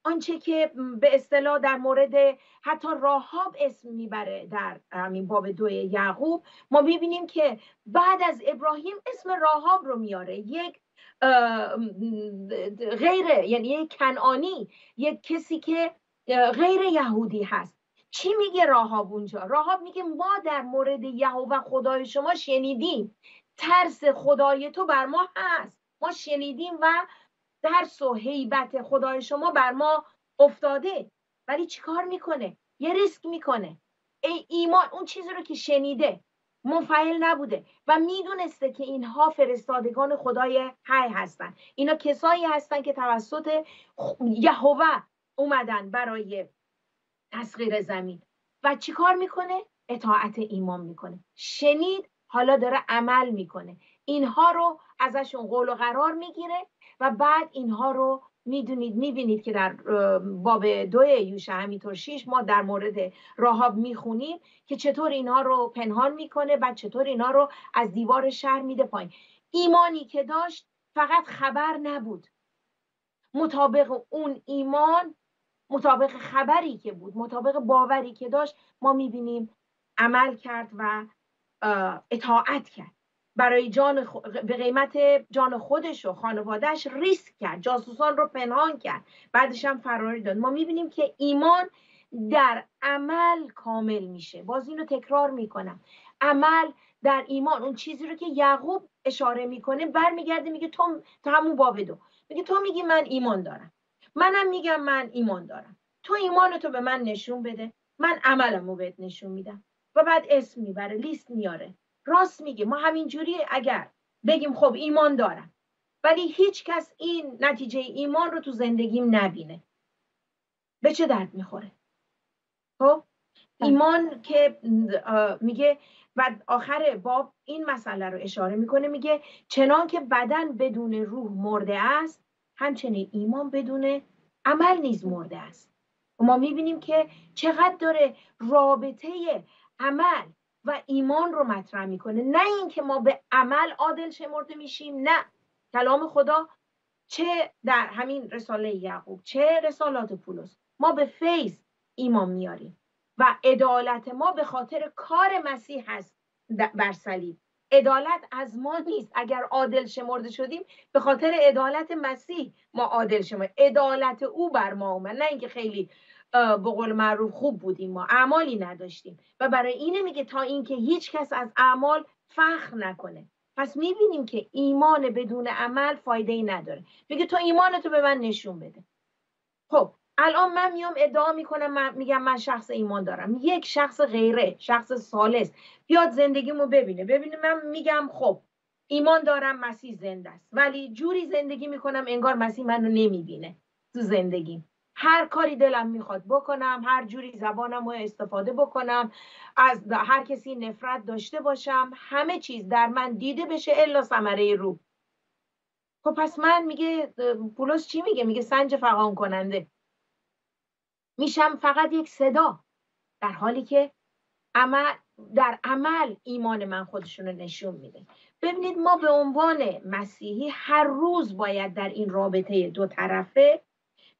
آنچه که به اصطلاح در مورد حتی راهاب اسم میبره در همین باب 2 یعقوب، ما میبینیم که بعد از ابراهیم اسم راهاب رو میاره، یک غیر، یعنی یک کنعانی، یک کسی که غیر یهودی هست. چی میگه راهاب اونجا؟ راهاب میگه ما در مورد یهوه خدای شما شنیدیم، ترس خدای تو بر ما هست، ما شنیدیم و ترس و هیبت خدای شما بر ما افتاده. ولی چی کار میکنه؟ یه ریسک میکنه. ایمان اون چیزی رو که شنیده منفعل نبوده و میدونسته که اینها فرستادگان خدای حی هستن، اینا کسایی هستن که توسط یهوه اومدن برای تسخیر زمین. و چی کار میکنه؟ اطاعت ایمان میکنه. شنید، حالا داره عمل میکنه. اینها رو ازشون قول و قرار میگیره و بعد اینها رو میبینید که در باب 2 یوشع همینطور 6 ما در مورد راهاب میخونیم که چطور اینها رو پنهان میکنه، بعد چطور اینها رو از دیوار شهر میده پایین. ایمانی که داشت فقط خبر نبود، مطابق اون ایمان، مطابق خبری که بود، مطابق باوری که داشت، ما میبینیم عمل کرد و اطاعت کرد. برای به قیمت جان خودش و خانوادهش ریسک کرد، جاسوسان رو پنهان کرد، بعدش هم فراری داد. ما میبینیم که ایمان در عمل کامل میشه. باز اینو تکرار میکنم، عمل در ایمان، اون چیزی رو که یعقوب اشاره میکنه برمیگرده میگه تو همون باب 2 میگه تو میگی من ایمان دارم، منم میگم من ایمان دارم، تو ایمانتو به من نشون بده، من عملمو بهت نشون میدم. و بعد اسم میبره، لیست میاره. راست میگه. ما همینجوری اگر بگیم خب ایمان دارم ولی هیچ کس این نتیجه ایمان رو تو زندگیم نبینه، به چه درد میخوره؟ خب ایمان که میگه و آخر باب این مسئله رو اشاره میکنه، میگه چنان که بدن بدون روح مرده است، همچنین ایمان بدون عمل نیز مرده است. و ما میبینیم که چقدر داره رابطه عمل و ایمان رو مطرح میکنه. نه این که ما به عمل عادل شمرده میشیم، نه. کلام خدا چه در همین رساله یعقوب چه رسالات پولس، ما به فیض ایمان میاریم و عدالت ما به خاطر کار مسیح هست بر صلیب. عدالت از ما نیست. اگر عادل شمرده شدیم به خاطر عدالت مسیح ما عادل شمرده، عدالت او بر ما اومد، نه اینکه خیلی به قول معروف خوب بودیم، ما اعمالی نداشتیم. و برای اینه میگه تا اینکه هیچ کس از اعمال فخر نکنه. پس میبینیم که ایمان بدون عمل فایده ای نداره. میگه تو ایمانتو به من نشون بده. خب الان من میام ادعا میکنم، میگم من شخص ایمان دارم، یک شخص غیره، شخص ثالث بیاد زندگیمو ببینه، من میگم خب ایمان دارم، مسیح زنده است، ولی جوری زندگی میکنم انگار مسیح منو نمیبینه تو زندگیم. هر کاری دلم میخواد بکنم، هر جوری زبانم رو استفاده بکنم، از هر کسی نفرت داشته باشم، همه چیز در من دیده بشه الا ثمره روح. خب پس من، میگه پولس چی میگه؟ میگه سنج فغان کننده میشم، فقط یک صدا، در حالی که در عمل ایمان من خودشون رو نشون میده. ببینید ما به عنوان مسیحی هر روز باید در این رابطه دو طرفه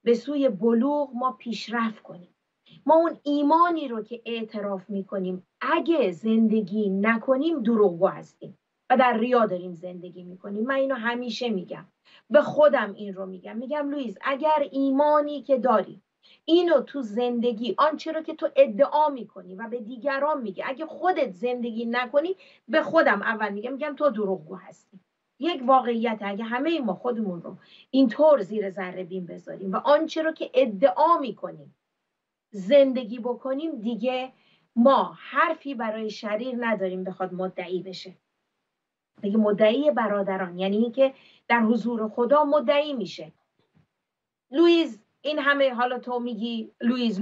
به سوی بلوغ ما پیشرفت کنیم. ما اون ایمانی رو که اعتراف میکنیم اگه زندگی نکنیم دروغگو هستیم و در ریا داریم زندگی میکنیم. من اینو همیشه میگم، به خودم این رو میگم لوئیس اگر ایمانی که داری اینو تو زندگی، آنچه رو که تو ادعا میکنی و به دیگران میگی، اگه خودت زندگی نکنی، به خودم اول میگم تو دروغگو هستی. یک واقعیت اگه همه ما خودمون رو اینطور زیر ذره بین بذاریم و آنچه رو که ادعا میکنیم زندگی بکنیم، دیگه ما حرفی برای شریر نداریم بخواد مدعی بشه. دیگه مدعی برادران یعنی این که در حضور خدا مدعی میشه. لوئیس این همه، حالا تو میگی لوئیس،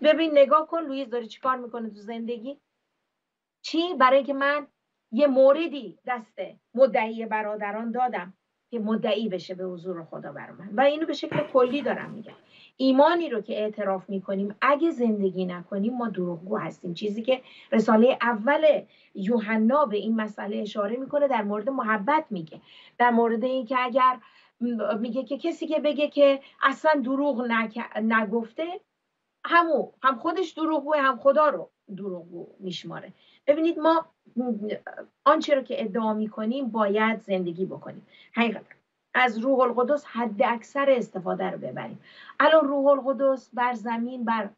ببین نگاه کن لوئیس داره چی کار میکنه تو زندگی. چی؟ برای که من یه موردی دست مدعی برادران دادم که مدعی بشه به حضور خدا بر من. و اینو به شکل کلی دارم میگم. ایمانی رو که اعتراف میکنیم اگه زندگی نکنیم ما دروغگو هستیم. چیزی که رساله اول یوحنا به این مسئله اشاره میکنه در مورد محبت میگه، در مورد این که اگر میگه که کسی که بگه که اصلا دروغ نگفته هم خودش دروغگوه هم خدا رو دروغگو میشماره. ببینید ما آنچه رو که ادعا میکنیم باید زندگی بکنیم. حقیقتا از روح القدس حد اکثر استفاده رو ببریم. الان روح القدس بر زمین، بر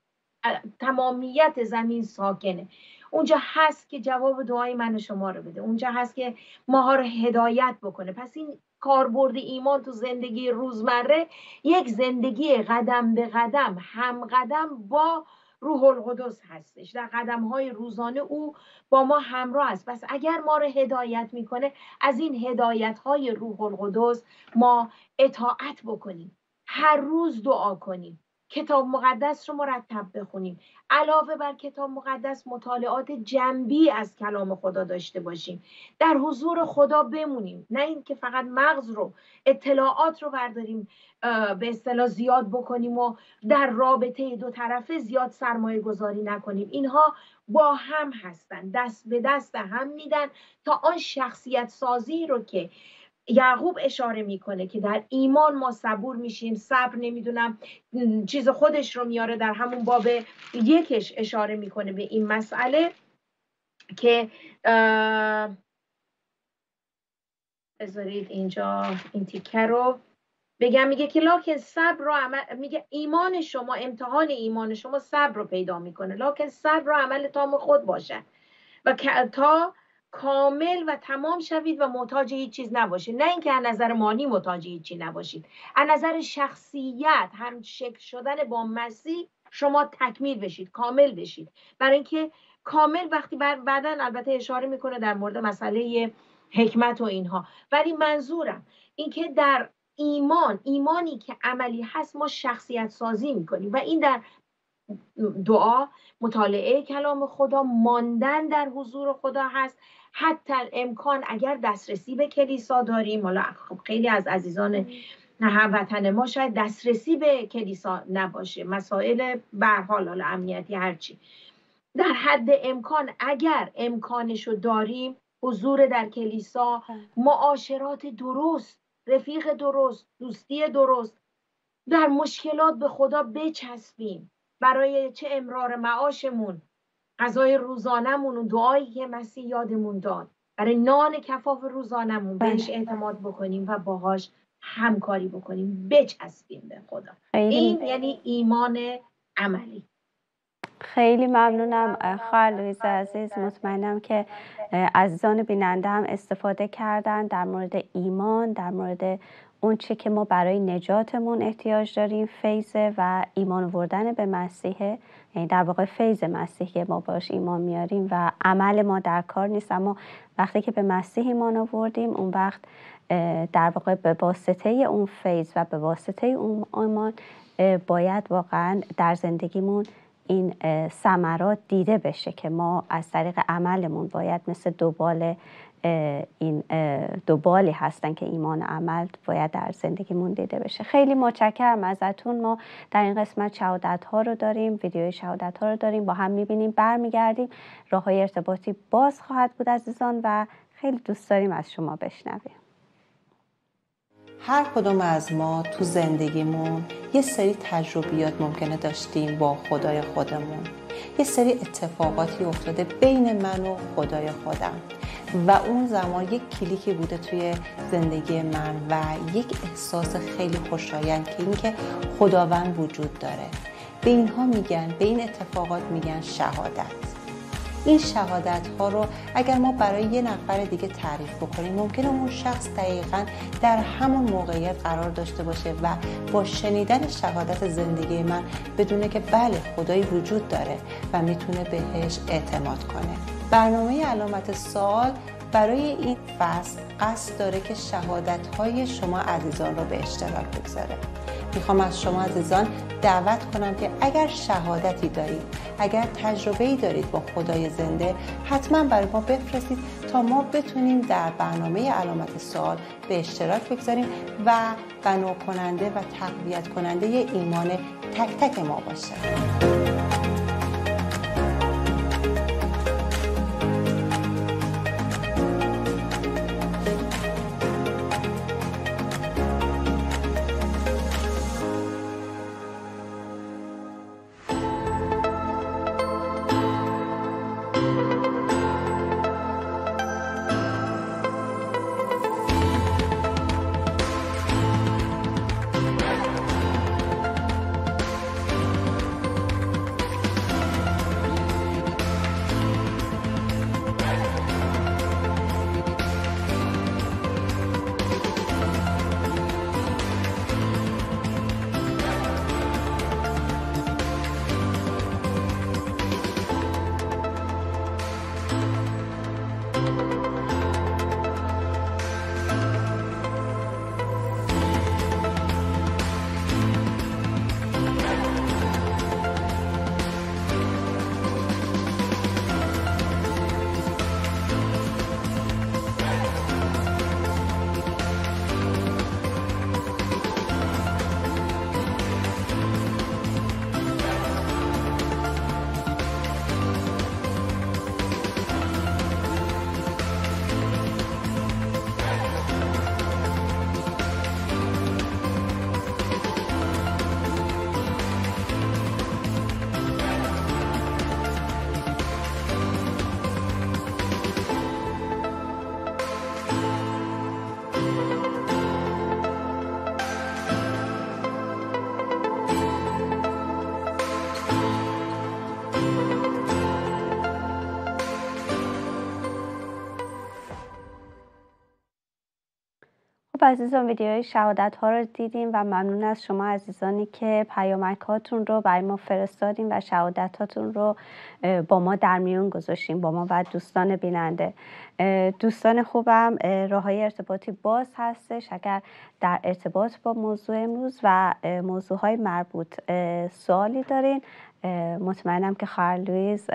تمامیت زمین ساکنه. اونجا هست که جواب دعای من و شما رو بده، اونجا هست که ماها رو هدایت بکنه. پس این کاربرد ایمان تو زندگی روزمره یک زندگی قدم به قدم، هم قدم با روح القدس هستش. در قدم‌های روزانه او با ما همراه است. پس اگر ما رو هدایت میکنه، از این هدایت‌های روح القدس ما اطاعت بکنیم، هر روز دعا کنیم، کتاب مقدس رو مرتب بخونیم، علاوه بر کتاب مقدس مطالعات جنبی از کلام خدا داشته باشیم، در حضور خدا بمونیم، نه این که فقط مغز رو، اطلاعات رو برداریم به اصطلاح زیاد بکنیم و در رابطه دو طرفه زیاد سرمایه گذاری نکنیم. اینها با هم هستن، دست به دست هم میدن تا آن شخصیت سازی رو که یعقوب اشاره میکنه که در ایمان ما صبور میشیم. صبر نمیدونم چیز خودش رو میاره، در همون باب 1 اشاره میکنه به این مسئله که بذارید اینجا این تیکه رو بگم. میگه که لکن صبر رو میگه ایمان شما، امتحان ایمان شما صبر رو پیدا میکنه، لکن صبر رو عمل تام خود باشه و تا کامل و تمام شوید و محتاج هیچ چیز نباشید. نه اینکه از نظر مالی محتاج هیچ چیز نباشید، از نظر شخصیت هم شکل شدن با مسیح شما تکمیل بشید، کامل بشید. برای اینکه کامل وقتی بعداً البته اشاره میکنه در مورد مسئله حکمت و اینها، ولی منظورم این که در ایمانی که عملی هست ما شخصیت سازی میکنیم و این در دعا، مطالعه کلام خدا، ماندن در حضور خدا هست. حتی امکان اگر دسترسی به کلیسا داریم، حالا خب خیلی از عزیزان هموطن ما شاید دسترسی به کلیسا نباشه، مسائل به هر حال حالا امنیتی هرچی، در حد امکان اگر امکانشو داریم حضور در کلیسا، معاشرات درست، رفیق درست، دوستی درست، در مشکلات به خدا بچسبیم، برای چه امرار معاشمون، غذای روزانمون و دعایی که مسیح یادمون داد، برای نان کفاف روزانمون بهش اعتماد بکنیم و باهاش همکاری بکنیم، بچسبیم به خدا. این یعنی ایمان عملی. خیلی ممنونم خواهر لویز عزیز. مطمئنم که عزیزان بیننده هم استفاده کردن در مورد ایمان، در مورد اون چی که ما برای نجاتمون احتیاج داریم، فیض و ایمان آوردن به مسیح، یعنی در واقع فیض مسیح که ما باش ایمان میاریم و عمل ما در کار نیست، اما وقتی که به مسیح ایمان آوردیم اون وقت در واقع به واسطه اون فیض و به واسطه اون ایمان باید واقعا در زندگیمون این ثمرات دیده بشه که ما از طریق عملمون باید مثل این دوبالی هستن که ایمان و عمل باید در زندگیمون دیده بشه. خیلی متشکرم ازتون. ما در این قسمت شهادت ها رو داریم، ویدیوی شهادت ها رو داریم، با هم میبینیم، برمیگردیم. راه های ارتباطی باز خواهد بود عزیزان و خیلی دوست داریم از شما بشنویم. هر کدوم از ما تو زندگیمون یه سری تجربیات ممکنه داشتیم با خدای خودمون. یه سری اتفاقاتی افتاده بین من و خدای خودم و اون زمان یک کلیکی بوده توی زندگی من و یک احساس خیلی خوشایند که اینکه خداوند وجود داره. به اینها میگن، به این اتفاقات میگن شهادت. این شهادت ها رو اگر ما برای یه نفر دیگه تعریف بکنیم ممکنه اون شخص دقیقاً در همون موقعیت قرار داشته باشه و با شنیدن شهادت زندگی من بدونه که بله خدایی وجود داره و میتونه بهش اعتماد کنه. برنامه علامت سوال برای این فصل قصد داره که شهادت های شما عزیزان رو به اشتراک بگذاره. میخوام از شما عزیزان دعوت کنم که اگر شهادتی دارید، اگر تجربه‌ای دارید با خدای زنده، حتما برای ما بفرستید تا ما بتونیم در برنامه علامت سوال به اشتراک بگذاریم و بنا کننده و تقویت کننده ایمان تک تک ما باشه. عزیزان ویدیوی شهادت ها رو دیدیم و ممنون از شما عزیزانی که پیامک هاتون رو برای ما فرستادین و شهادت هاتون رو با ما در میون گذاشتیم، با ما و دوستان بیننده. دوستان خوبم، راه های ارتباطی باز هستش. اگر در ارتباط با موضوع امروز و موضوع های مربوط سوالی دارین، مطمئنم که خواهر لویز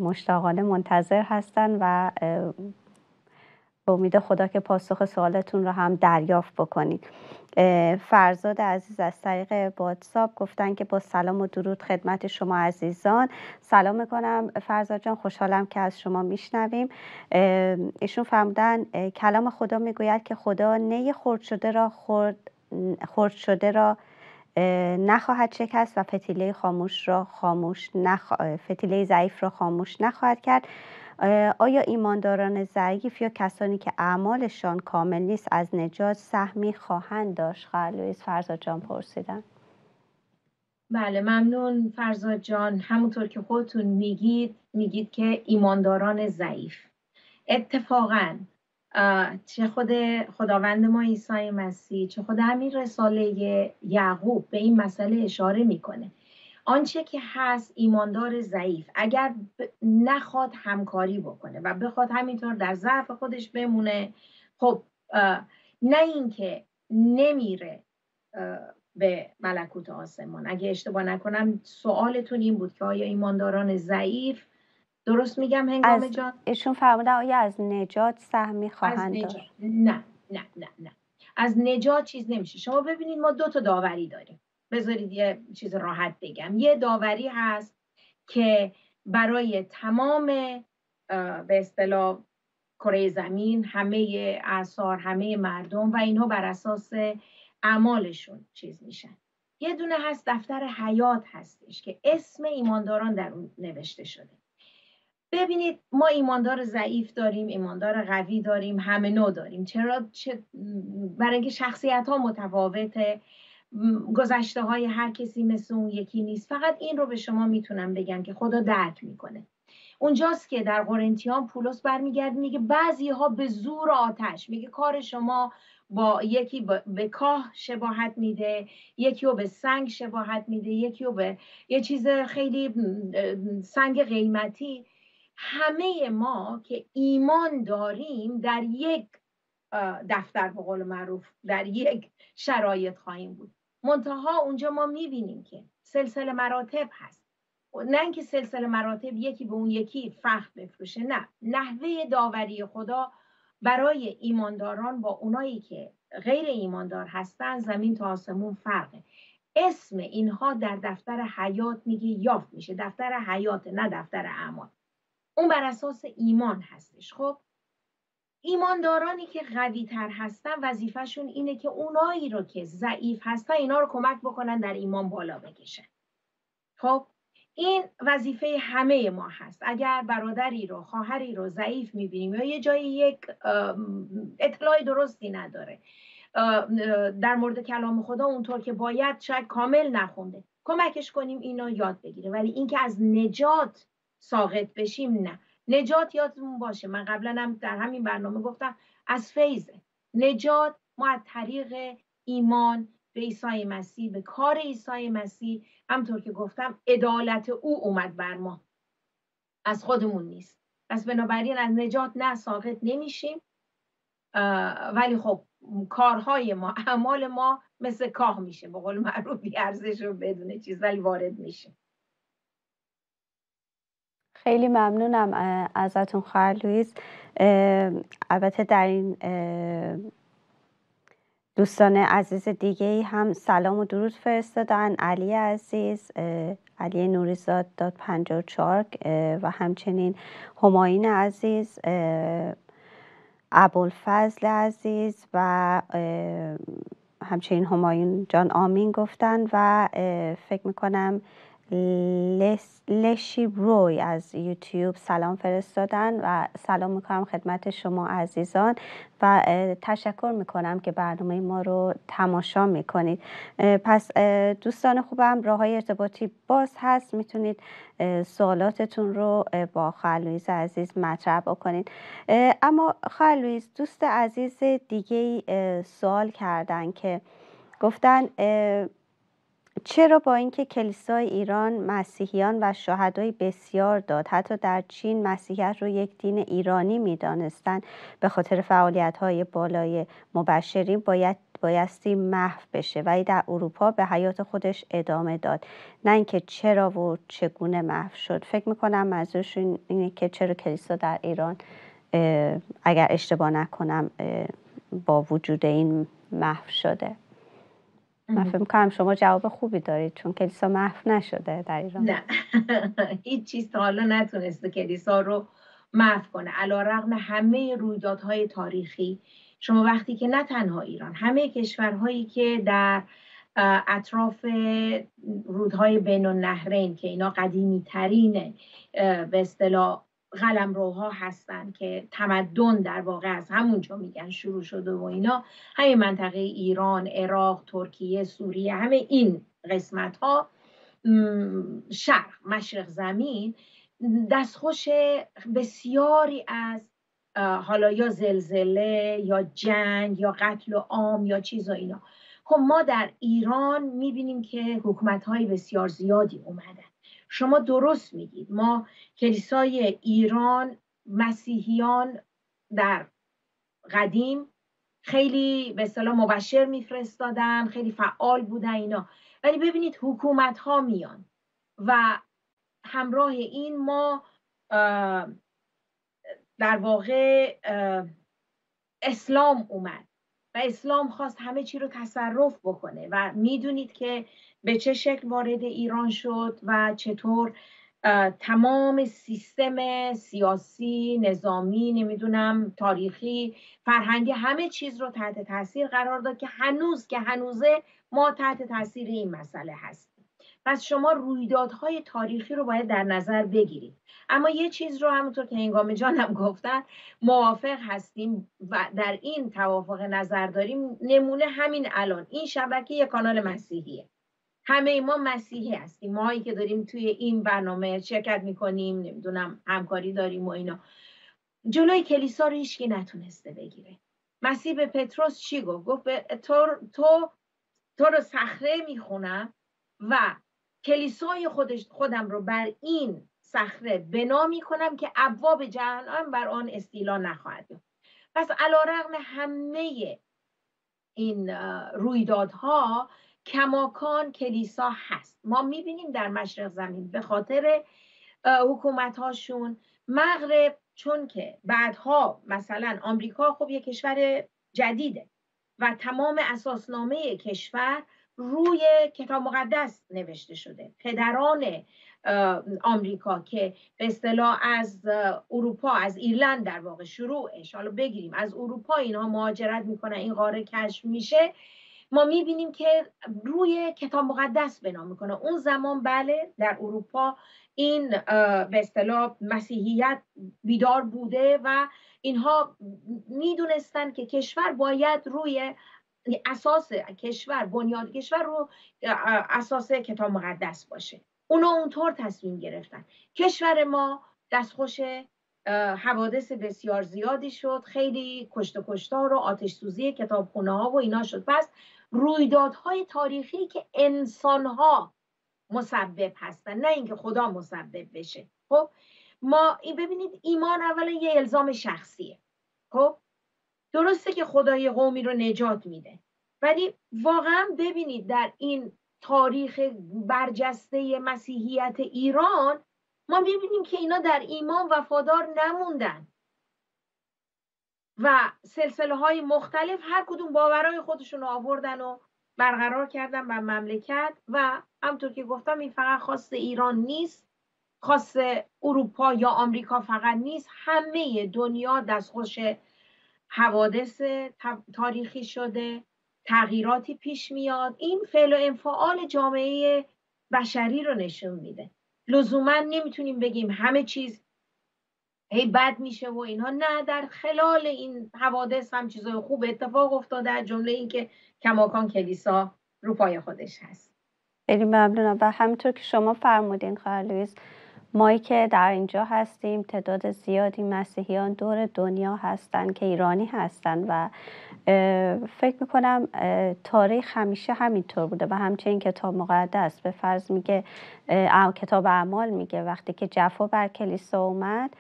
مشتاقانه منتظر هستن و به امید خدا که پاسخ سوالتون رو هم دریافت بکنید. فرزاد عزیز از طریق واتساپ گفتن که با سلام و درود خدمت شما عزیزان. سلام میکنم فرزاد جان، خوشحالم که از شما میشنویم. ایشون فرمودن کلام خدا میگوید که خدا نی خرد شده را نخواهد شکست و فتیله فتیله ضعیف را خاموش نخواهد کرد. آیا ایمانداران ضعیف یا کسانی که اعمالشان کامل نیست از نجات سهمی خواهند داشت؟ خواهر لویز فرزاد جان پرسیدن. بله، خداوند بله ممنون فرزاد جان. همونطور که خودتون میگید که ایمانداران ضعیف. اتفاقاً چه خود خداوند ما عیسی مسیح، چه خود همین رساله یعقوب به این مسئله اشاره میکنه. آنچه که هست ایماندار ضعیف اگر نخواد همکاری بکنه و بخواد همینطور در ضعف خودش بمونه، خب نه اینکه نمیره به ملکوت آسمان. اگه اشتباه نکنم سوالتون این بود که آیا ایمانداران ضعیف، درست میگم هنگام جان؟ ایشون فرمودن آیا از نجات سهمی خواهند داشت؟ نه. از نجات چیز نمیشه. شما ببینید ما 2 تا داوری داریم. بذارید یه چیز راحت بگم. یه داوری هست که برای تمام به اصطلاح کره زمین، همه اعصار، همه مردم و اینها بر اساس اعمالشون چیز میشن. یه دونه هست دفتر حیات هستش که اسم ایمانداران در اون نوشته شده. ببینید ما ایماندار ضعیف داریم، ایماندار قوی داریم، همه نوع داریم. چرا؟ برای اینکه شخصیت ها متفاوته، گذشته های هر کسی مثل اون یکی نیست. فقط این رو به شما میتونم بگم که خدا درک میکنه. اونجاست که در قرنتیان پولس برمیگرد میگه بعضی ها به زور آتش، میگه کار شما با یکی به کاه شباهت میده، یکی رو به سنگ شباهت میده، یکی رو به یه چیز خیلی سنگ قیمتی. همه ما که ایمان داریم در یک دفتر به قول معروف در یک شرایط خواهیم بود. منتها اونجا ما میبینیم که سلسله مراتب هست. نه اینکه سلسله مراتب یکی به اون یکی فخر بفروشه، نه. نحوه داوری خدا برای ایمانداران با اونایی که غیر ایماندار هستن زمین تا آسمون فرقه. اسم اینها در دفتر حیات میگه یافت میشه. دفتر حیات، نه دفتر اعمال. اون بر اساس ایمان هستش. خب ایماندارانی که قوی تر هستن وظیفهشون اینه که اونایی رو که ضعیف هستن اینا رو کمک بکنن در ایمان بالا بکشن. خب این وظیفه همه ما هست. اگر برادری رو، خواهری رو ضعیف میبینیم یا یه جایی یک اطلاع درستی نداره در مورد کلام خدا اونطور که باید شاید کامل نخونده، کمکش کنیم اینو یاد بگیره. ولی اینکه از نجات ساقط بشیم، نه. نجات یادمون باشه، من قبلا هم در همین برنامه گفتم، از فیض نجات ما از طریق ایمان به عیسی مسیح، به کار عیسی مسیح، همطور که گفتم عدالت او اومد بر ما، از خودمون نیست. پس بنابراین از نجات نه ساقط نمیشیم، ولی خب کارهای ما، اعمال ما مثل کاه میشه، به قول معروف بی ارزش و بدون چیز، ولی وارد میشه. خیلی ممنونم ازتون خواهر لوئیس. البته در این دوستان عزیز دیگه هم سلام و درود فرستادن. علی عزیز، علی نوریزاد داد 54 و همچنین همایون عزیز، ابوالفضل عزیز و همچنین همایون جان آمین گفتن و فکر میکنم لشی روی از یوتیوب سلام فرستادن و سلام میکنم خدمت شما عزیزان و تشکر میکنم که برنامه ما رو تماشا میکنید. پس دوستان خوبم، راههای ارتباطی باز هست، میتونید سوالاتتون رو با خواهر لوئیس عزیز مطرح بکنید. اما خواهر لوئیس، دوست عزیز دیگه سوال کردن که گفتن چرا با اینکه کلیسای ایران مسیحیان و شهدای بسیار داد، حتی در چین مسیحیت رو یک دین ایرانی می‌دانستند، به خاطر فعالیت‌های بالای مبشرین بایستی محو بشه ولی در اروپا به حیات خودش ادامه داد، نه اینکه چرا و چگونه محو شد. فکر می‌کنم منظورشون اینه که چرا کلیسا در ایران اگر اشتباه نکنم با وجود این محو شده. من فکر می‌کنم شما جواب خوبی دارید چون کلیسا محو نشده در ایران. نه هیچ چیز تا حالا نتونسته کلیسا رو محو کنه، علی‌رغم همه رویدادهای تاریخی. شما وقتی که نه تنها ایران، همه کشورهایی که در اطراف رودهای بین النهرین که اینا قدیمی ترین به اصطلاح قلمروها هستن که تمدن در واقع از همونجا میگن شروع شده و اینا، همین منطقه ایران، عراق، ترکیه، سوریه، همه این قسمت ها شرق مشرق زمین دستخوش بسیاری از حالا یا زلزله یا جنگ یا قتل عام یا چیز و اینا. خب ما در ایران میبینیم که حکومت‌های بسیار زیادی اومدن. شما درست میگید، ما کلیسای ایران مسیحیان در قدیم خیلی به اصطلاح مبشر میفرستادن، خیلی فعال بودن اینا، ولی ببینید حکومت‌ها میان و همراه این ما در واقع اسلام اومد و اسلام خواست همه چی رو تصرف بکنه و میدونید که به چه شکل وارد ایران شد و چطور تمام سیستم سیاسی، نظامی، نمیدونم تاریخی، فرهنگی، همه چیز رو تحت تاثیر قرار داد که هنوزه ما تحت تاثیر این مسئله هستیم. پس شما رویدادهای تاریخی رو باید در نظر بگیرید. اما یه چیز رو همونطور که هنگام جانم گفتن موافق هستیم و در این توافق نظر داریم. نمونه همین الان این شبکه یک کانال مسیحیه، همه ما مسیحی هستیم، ماهایی که داریم توی این برنامه شرکت میکنیم، نمیدونم همکاری داریم و اینا. جلوی کلیسا رو هیچکی نتونسته بگیره. مسیح به پتروس چی گفت؟ گفت تو رو صخره میخونم و کلیسای خودم رو بر این صخره بنا میکنم که ابواب جهنم بر آن استیلا نخواهد یافت. پس علیرغم همه این رویدادها کماکان کلیسا هست. ما میبینیم در مشرق زمین به خاطر حکومت‌هاشون، مغرب چون که بعدها مثلا آمریکا خب یک کشور جدیده و تمام اساسنامه کشور روی کتاب مقدس نوشته شده. پدران آمریکا که به اصطلاح از اروپا، از ایرلند در واقع شروعش، حالا بگیریم از اروپا اینها مهاجرت میکنن، این قاره کشف میشه، ما میبینیم که روی کتاب مقدس بنا میکنه. اون زمان بله در اروپا این به اصطلاح مسیحیت بیدار بوده و اینها میدونستن که کشور باید روی اساس کشور، بنیاد کشور رو اساس کتاب مقدس باشه. اونا اونطور تصمیم گرفتن. کشور ما دستخوش حوادث بسیار زیادی شد، خیلی کشتار و آتش سوزی کتابخونه ها و اینا شد. پس رویدادهای تاریخی که انسانها مسبب هستن، نه اینکه خدا مسبب بشه. خب ما ببینید ایمان اولا یه الزام شخصیه. خب درسته که خدای قومی رو نجات میده، ولی واقعا ببینید در این تاریخ برجسته مسیحیت ایران ما میبینیم که اینا در ایمان وفادار نموندن و سلسله های مختلف هر کدوم باورهای خودشون رو آوردن و برقرار کردن بر مملکت. و همونطور که گفتم این فقط خاص ایران نیست، خاص اروپا یا آمریکا فقط نیست، همه دنیا دستخوش حوادث تاریخی شده، تغییراتی پیش میاد. این فعل و انفعال جامعه بشری رو نشون میده. لزوما نمیتونیم بگیم همه چیز هی بد میشه و اینها، نه، در خلال این حوادث هم چیزای خوب اتفاق افتاده، از جمله این که کماکان کلیسا رو پای خودش هست. خیلی ممنونم. و همینطور که شما فرمودین خواهر لویز، مایی که در اینجا هستیم تعداد زیادی مسیحیان دور دنیا هستن که ایرانی هستن و فکر میکنم تاریخ همیشه همینطور بوده و همچنین کتاب مقدس به فرض میگه، کتاب اعمال میگه وقتی که جفا بر کلیسا اومد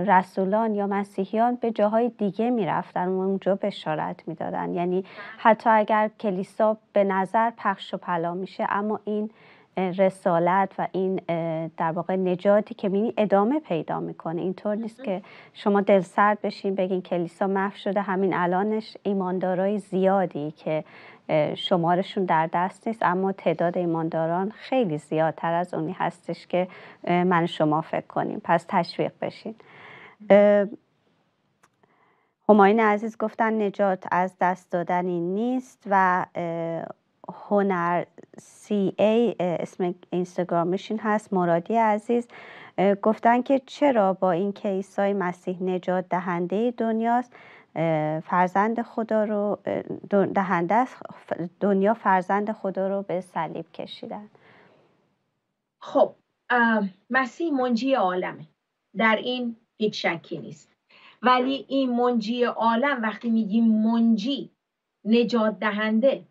رسولان یا مسیحیان به جاهای دیگه میرفتن و اونجا بشارت میدادن. یعنی حتی اگر کلیسا به نظر پخش و پلا میشه، اما این رسالت و این در واقع نجاتی که می‌بینی ادامه پیدا میکنه. اینطور نیست که شما دلسرد بشین بگین کلیسا محو شده. همین الانش ایماندارای زیادی که شمارشون در دست نیست، اما تعداد ایمانداران خیلی زیادتر از اونی هستش که من شما فکر کنیم. پس تشویق بشین. همایون عزیز گفتن نجات از دست دادنی نیست و هنر CA اسم اینستاگرامشون هست. مرادی عزیز گفتن که چرا با این که عیسی مسیح نجات دهنده دنیاست، فرزند خدا رو دهنده دنیا فرزند خدا رو به صلیب کشیدن. خب مسیح منجی عالمه، در این هیچ شکی نیست. ولی این منجی عالم، وقتی میگیم منجی، نجات دهنده،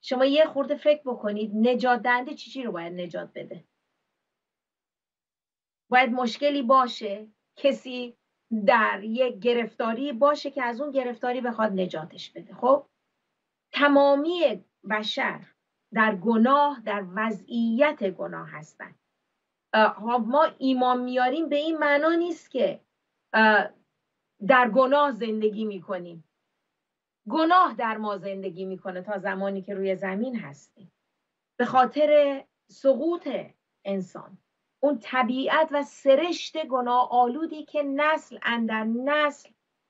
شما یه خورده فکر بکنید نجات دهنده چی رو باید نجات بده؟ باید مشکلی باشه، کسی در یک گرفتاری باشه که از اون گرفتاری بخواد نجاتش بده. خب تمامی بشر در گناه، در وضعیت گناه هستن. ما ایمان میاریم به این معنا نیست که در گناه زندگی میکنیم. گناه در ما زندگی میکنه تا زمانی که روی زمین هستیم، به خاطر سقوط انسان، اون طبیعت و سرشت گناه آلودی که نسل اندر نسل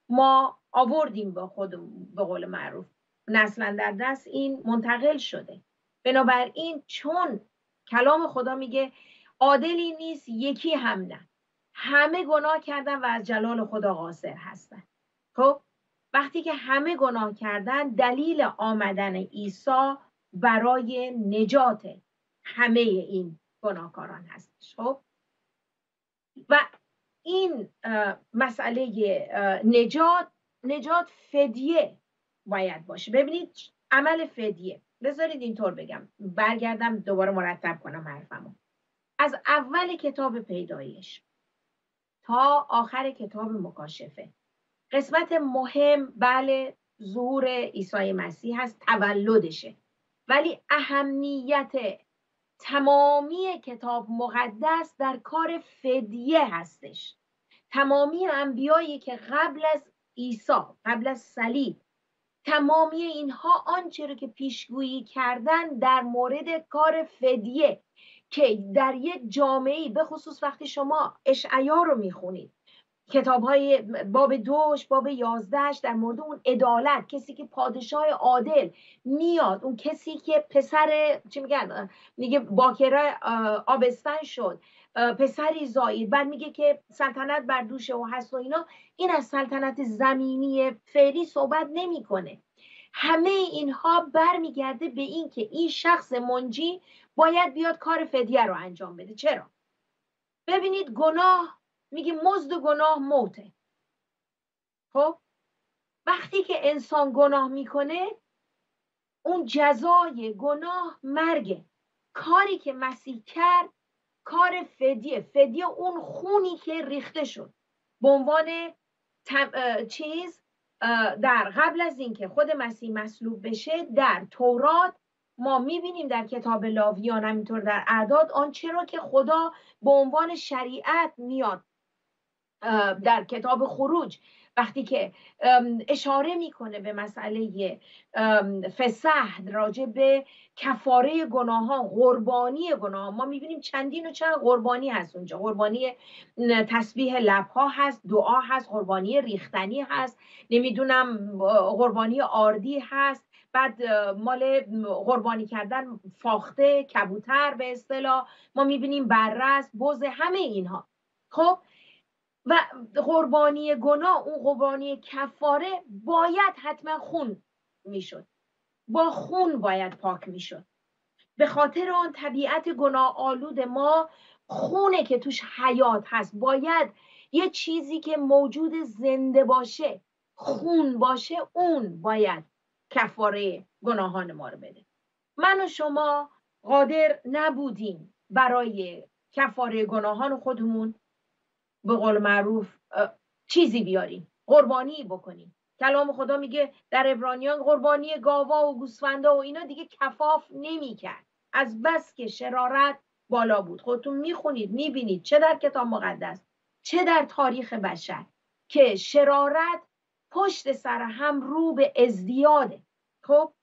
ما آوردیم با خودمون، به قول معروف نسل اندر نسل این منتقل شده. بنابراین چون کلام خدا میگه عادلی نیست یکی هم نه، همه گناه کردن و از جلال خدا قاصر هستن. خب وقتی که همه گناه کردن، دلیل آمدن عیسی برای نجات همه این گناهکاران هستش. خب و این مسئله نجات فدیه باید باشه. ببینید عمل فدیه، بذارید اینطور بگم، برگردم دوباره مرتب کنم حرفمو. از اول کتاب پیدایش تا آخر کتاب مکاشفه، قسمت مهم بله ظهور عیسی مسیح هست، تولدشه، ولی اهمیت تمامی کتاب مقدس در کار فدیه هستش. تمامی انبیایی که قبل از عیسی، قبل از صلیب، تمامی اینها آنچه رو که پیشگویی کردن در مورد کار فدیه که در یک جامعه، به خصوص وقتی شما اشعیا رو میخونید، کتاب‌های باب 2 باب 11 در مورد اون عدالت، کسی که پادشاه عادل میاد، اون کسی که پسر چی میگن، میگه باکره آبستن شد، پسری زایید، بعد میگه که سلطنت بر دوش او هست و اینا. این از سلطنت زمینی فعلی صحبت نمیکنه. همه اینها برمیگرده به این که این شخص منجی باید بیاد کار فدیه رو انجام بده. چرا؟ ببینید گناه، میگه مزد گناه موته. خب وقتی که انسان گناه میکنه، اون جزای گناه مرگه. کاری که مسیح کرد کار فدیه اون خونی که ریخته شد به عنوان در قبل از اینکه خود مسیح مصلوب بشه، در تورات ما میبینیم، در کتاب لاویان همینطور در اعداد، آنچه را که خدا به عنوان شریعت میاد در کتاب خروج وقتی که اشاره میکنه به مسئله فسح، راجع به کفاره گناهان، قربانی گناهان، ما میبینیم چندین و چند قربانی هست اونجا. قربانی تسبیح لبها هست، دعا هست، قربانی ریختنی هست، نمیدونم قربانی آردی هست، بعد مال قربانی کردن فاخته، کبوتر به اصطلاح، ما میبینیم بررس، بز، همه اینها. خب و قربانی گناه، اون قربانی کفاره باید حتما خون میشد، با خون باید پاک میشد. به خاطر آن طبیعت گناه آلود ما، خونه که توش حیات هست، باید یه چیزی که موجود زنده باشه، خون باشه، اون باید کفاره گناهان ما رو بده. من و شما قادر نبودیم برای کفاره گناهان خودمون به قول معروف چیزی بیاریم، قربانی بکنیم. کلام خدا میگه در عبرانیان قربانی گاوا و گوسفندا و اینا دیگه کفاف نمیکرد، از بس که شرارت بالا بود. خودتون میخونید میبینید، چه در کتاب مقدس چه در تاریخ بشر، که شرارت پشت سر هم رو به ازدیاده. خب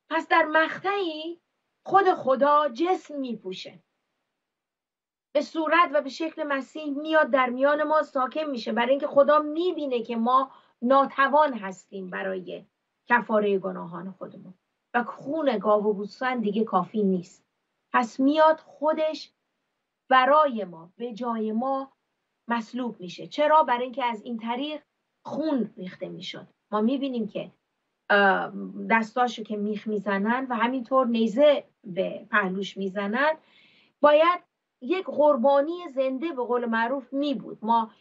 پس در مقطعی خود خدا جسم میپوشه، به صورت و به شکل مسیح میاد در میان ما ساکن میشه، برای اینکه خدا میبینه که ما ناتوان هستیم برای کفاره گناهان خودمون و خون گاو و گوسفند دیگه کافی نیست. پس میاد خودش برای ما، به جای ما مصلوب میشه. چرا؟ برای اینکه از این طریق خون ریخته میشد. ما میبینیم که دستاشو که میخ میزنن و همینطور نیزه به پهلوش میزنن، باید یک قربانی زنده به قول معروف می بود. ما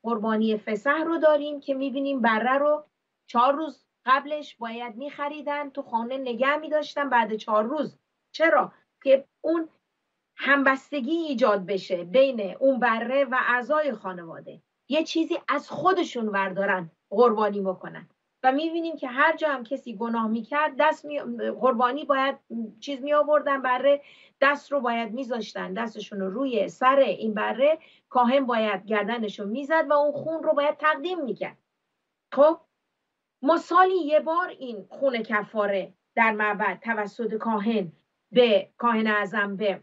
قربانی فسح رو داریم که می بینیم بره رو 4 روز قبلش باید می خریدن، تو خانه نگه می داشتن، بعد 4 روز. چرا؟ که اون همبستگی ایجاد بشه بین اون بره و اعضای خانواده، یه چیزی از خودشون وردارن قربانی بکنن. و میبینیم که هر جا هم کسی گناه میکرد قربانی باید چیز می آوردن، بره دست رو باید میذاشتن، دستشون رو روی سر این بره، کاهن باید گردنشو میزد و اون خون رو باید تقدیم میکرد. خب ما سالی یه بار این خون کفاره در معبد توسط کاهن به کاهن اعظم به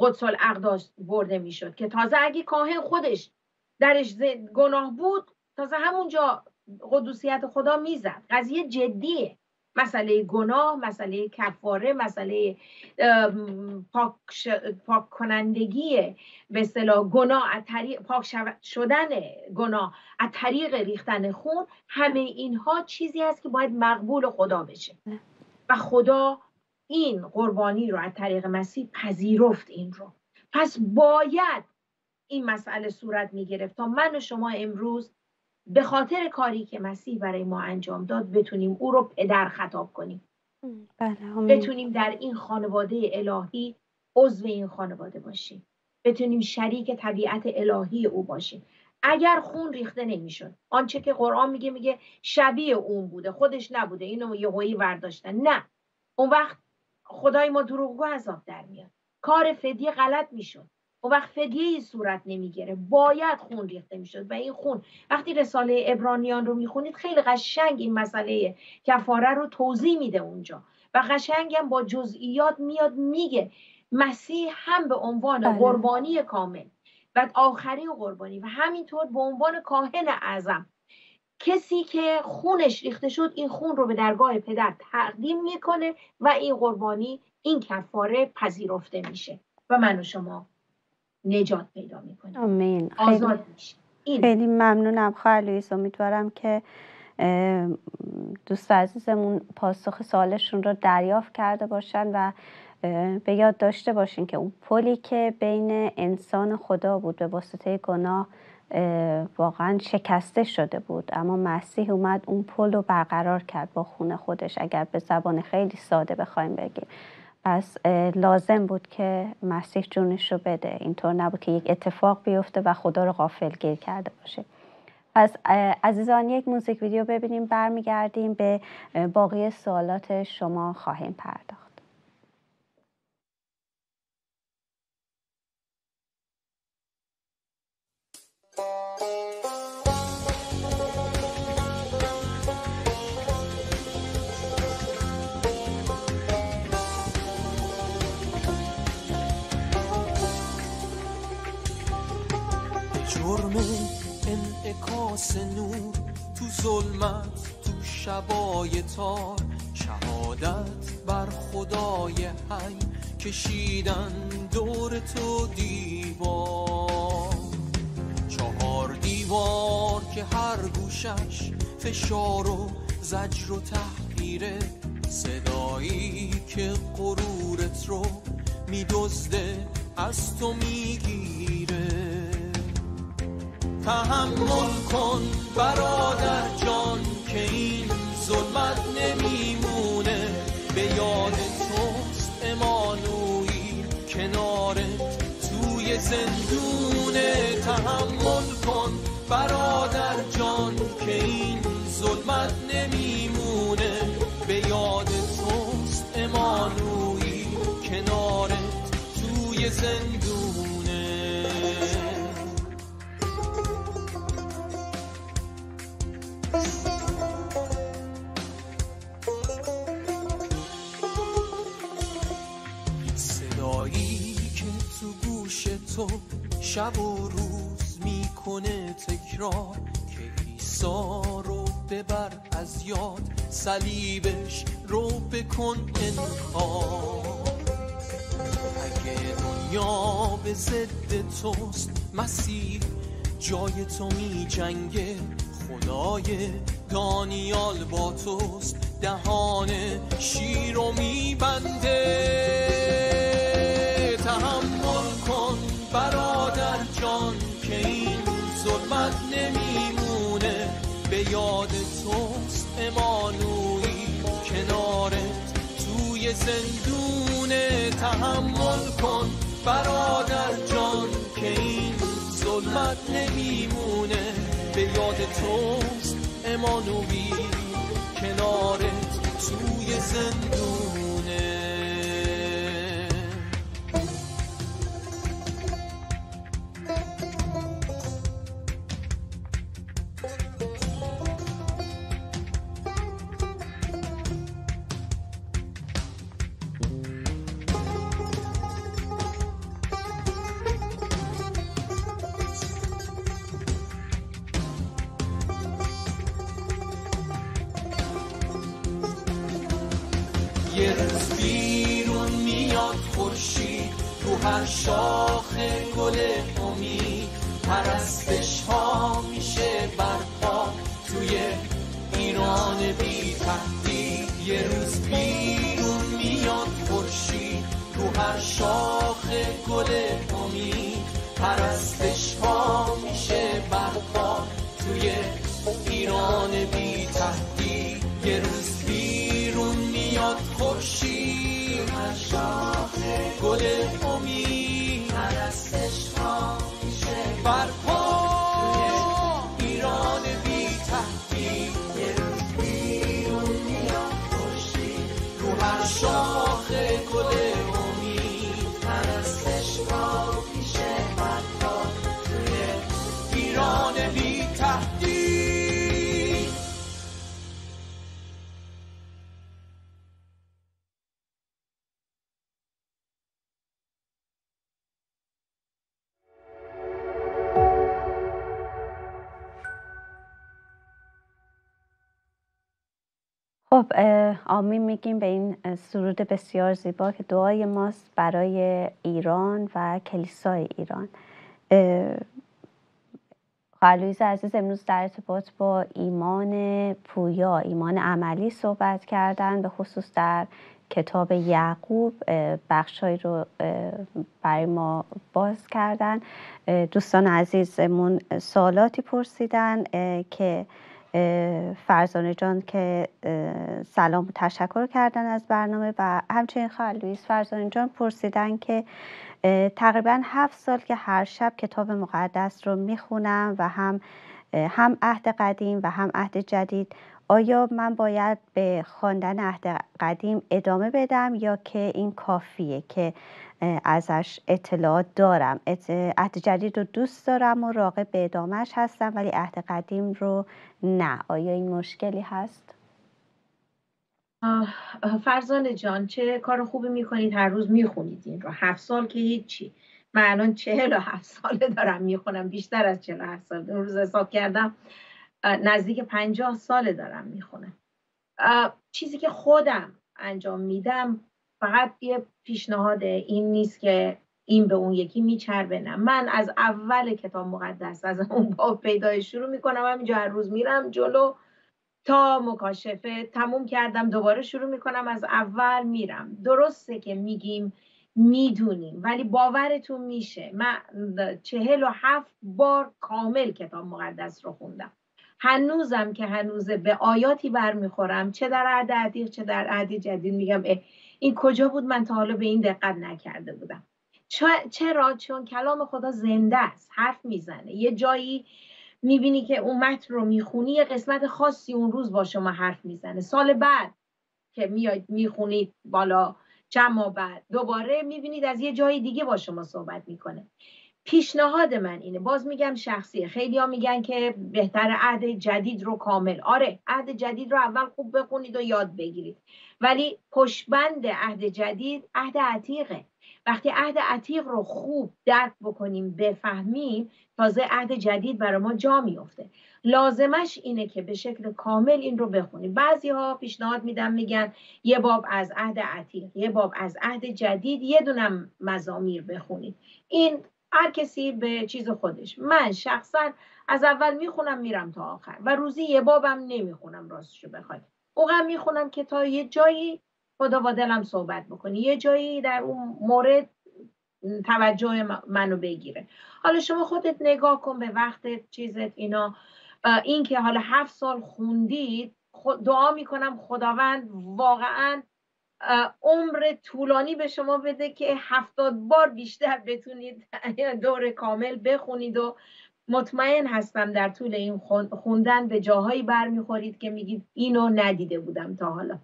قدس الاقداس برده میشد که تازه اگه کاهن خودش درش گناه بود تازه همونجا قدوسیت خدا میزد. قضیه جدیه، مسئله گناه، مسئله کفاره، مسئله پاک کنندگی به اصطلاح گناه از طریق پاک شدن گناه از طریق ریختن خون، همه اینها چیزی است که باید مقبول خدا بشه و خدا این قربانی رو از طریق مسیح پذیرفت این رو. پس باید این مسئله صورت میگرفت تا من و شما امروز به خاطر کاری که مسیح برای ما انجام داد بتونیم او رو پدر خطاب کنیم. بتونیم در این خانواده الهی عضو این خانواده باشیم، بتونیم شریک طبیعت الهی او باشیم. اگر خون ریخته نمیشد، آنچه که قرآن میگه شبیه اون بوده، خودش نبوده، اینو یهویی برداشتن، نه، اون وقت خدای ما دروغگو عذاب در میاد، کار فدیه غلط میشد، اون وقت فدیه‌ای صورت نمیگیره، باید خون ریخته میشد. و این خون وقتی رساله عبرانیان رو میخونید خیلی قشنگ این مسئله کفاره رو توضیح میده اونجا و قشنگ هم با جزئیات میاد میگه مسیح هم به عنوان قربانی کامل و آخرین قربانی و همینطور به عنوان کاهن اعظم، کسی که خونش ریخته شد، این خون رو به درگاه پدر تقدیم میکنه و این قربانی، این کفاره پذیرفته میشه و من و شما نجات پیدا میکنیم. آمین. آزاد میشه. خیلی ممنونم خواهر لوئیس. امیدوارم که دوست عزیزمون پاسخ سوالشون رو دریافت کرده باشن و به یاد داشته باشین که اون پلی که بین انسان خدا بود به واسطه گناه واقعا شکسته شده بود، اما مسیح اومد اون پل رو برقرار کرد با خون خودش، اگر به زبان خیلی ساده بخوایم بگیم. پس لازم بود که مسیح جونش رو بده، اینطور نبود که یک اتفاق بیفته و خدا رو غافلگیر کرده باشه. پس عزیزان یک موزیک ویدیو ببینیم، برمیگردیم به باقی سوالات شما خواهیم پرداخت. جرم انعکاس نور تو ظلمت، تو شبای تار، شهادت بر خدای حی کشیدن دور تو دیوار، 4 دیوار که هر گوشش فشار و زجر و تحقیره، صدایی که غرورت رو میدزده از تو میگیره. تحمل کن برادر جان که این ظلمت نمیمونه، به یاد توست امانوئیل کنارت توی زندونه. تحمل کن برادر جان که این ظلمت نمیمونه، به یاد توست امانوئیل کنارت توی زندونه. صدایی که تو گوش تو شب و روز میکنه تکرار، که عیسی رو ببر از یاد، صلیبش رو بکن انکار. اگه دنیا به ضد توست، مسیح جای تو می جنگه، خدای دانیال با توست، دهان شیر رو می بنده. تحمل کن برادر جان که این ظلمت نمیمونه، به یاد توست امانویل کنارت توی زندونه. تحمل کن برادر جان که این ظلمت نمیمونه، به یاد توست امانویل کنارت توی زندونه. یه روز بیرون میاد خورشید رو هر شاخ گل امید، پرستش ها میشه برپا توی ایران بی تهدید. یه روز بیرون میاد خورشید رو هر شاخ گل امید، پرستش ها میشه برپا توی ایران بی تهدید. یه روز بیرون میاد خورشید هر شاخ گل امید، پرستش ها میشه برپا توی ایران بی تهدید. یه روز بیرون میاد خورشید رو هر شاخ گل امید، پرستش ها میشه برپا توی ایران بی تهدید. خب آمین میگیم به این سرود بسیار زیبا که دعای ماست برای ایران و کلیسای ایران. خواهر لویز عزیز امروز در ارتباط با ایمان پویا، ایمان عملی صحبت کردن، به خصوص در کتاب یعقوب بخشایی رو برای ما باز کردن. دوستان عزیزمون سوالاتی پرسیدن که فرزانه جان که سلام و تشکر کردن از برنامه، و همچنین خواهر لویز فرزانه جان پرسیدن که تقریبا 7 سال که هر شب کتاب مقدس رو میخونم و هم عهد قدیم و هم عهد جدید، آیا من باید به خواندن عهد قدیم ادامه بدم یا که این کافیه که ازش اطلاعات دارم؟ عهد جدید رو دوست دارم و راغب به ادامهش هستم ولی عهد قدیم رو نه. آیا این مشکلی هست؟ فرزانه جان چه کار خوبی میکنید، هر روز میخونید این رو. 7 سال که هیچی. من الان 47 ساله دارم میخونم، بیشتر از 47 سال، اون روز حساب کردم نزدیک 50 ساله دارم میخونم. چیزی که خودم انجام میدم فقط یه پیشنهاد این نیست که این به اون یکی میچربه، نه. من از اول کتاب مقدس، از اون باب پیدایش شروع میکنم، همینجا هر روز میرم جلو تا مکاشفه تموم کردم، دوباره شروع میکنم از اول میرم. درسته که میگیم میدونیم ولی باورتون میشه من 47 بار کامل کتاب مقدس رو خوندم. هنوزم که هنوزه به آیاتی برمیخورم، چه در عهد عتیق چه در عهد جدید، میگم این کجا بود، من تا حالا به این دقت نکرده بودم. چرا؟ چون کلام خدا زنده است، حرف میزنه. یه جایی میبینی که اون متن رو میخونی، یه قسمت خاصی اون روز با شما حرف میزنه. سال بعد که میاید میخونید بالا چند ماه بعد دوباره میبینید از یه جای دیگه با شما صحبت میکنه. پیشنهاد من اینه، باز میگم شخصیه. خیلی ها میگن که بهتر عهد جدید رو کامل. آره، عهد جدید رو اول خوب بخونید و یاد بگیرید، ولی پشتبند عهد جدید عهد عتیقه. وقتی عهد عتیق رو خوب درک بکنیم بفهمیم، تازه عهد جدید برای ما جا میفته. لازمش اینه که به شکل کامل این رو بخونیم. بعضی ها پیشنهاد میدن، میگن یه باب از عهد عتیق، یه باب از عهد جدید، یه دونم مزامیر بخونید. این هر کسی به چیز خودش. من شخصا از اول میخونم میرم تا آخر و روزی یه بابم نمیخونم، راستشو بخواید. اوقم میخونم که تا یه جایی خدا با دلم صحبت بکنی، یه جایی در اون مورد توجه منو بگیره. حالا شما خودت نگاه کن به وقت چیزت اینا، این که حالا 7 سال خوندید، دعا میکنم خداوند واقعا عمر طولانی به شما بده که 70 بار بیشتر بتونید دور کامل بخونید و مطمئن هستم در طول این خوندن به جاهایی برمیخورید که میگید اینو ندیده بودم تا حالا.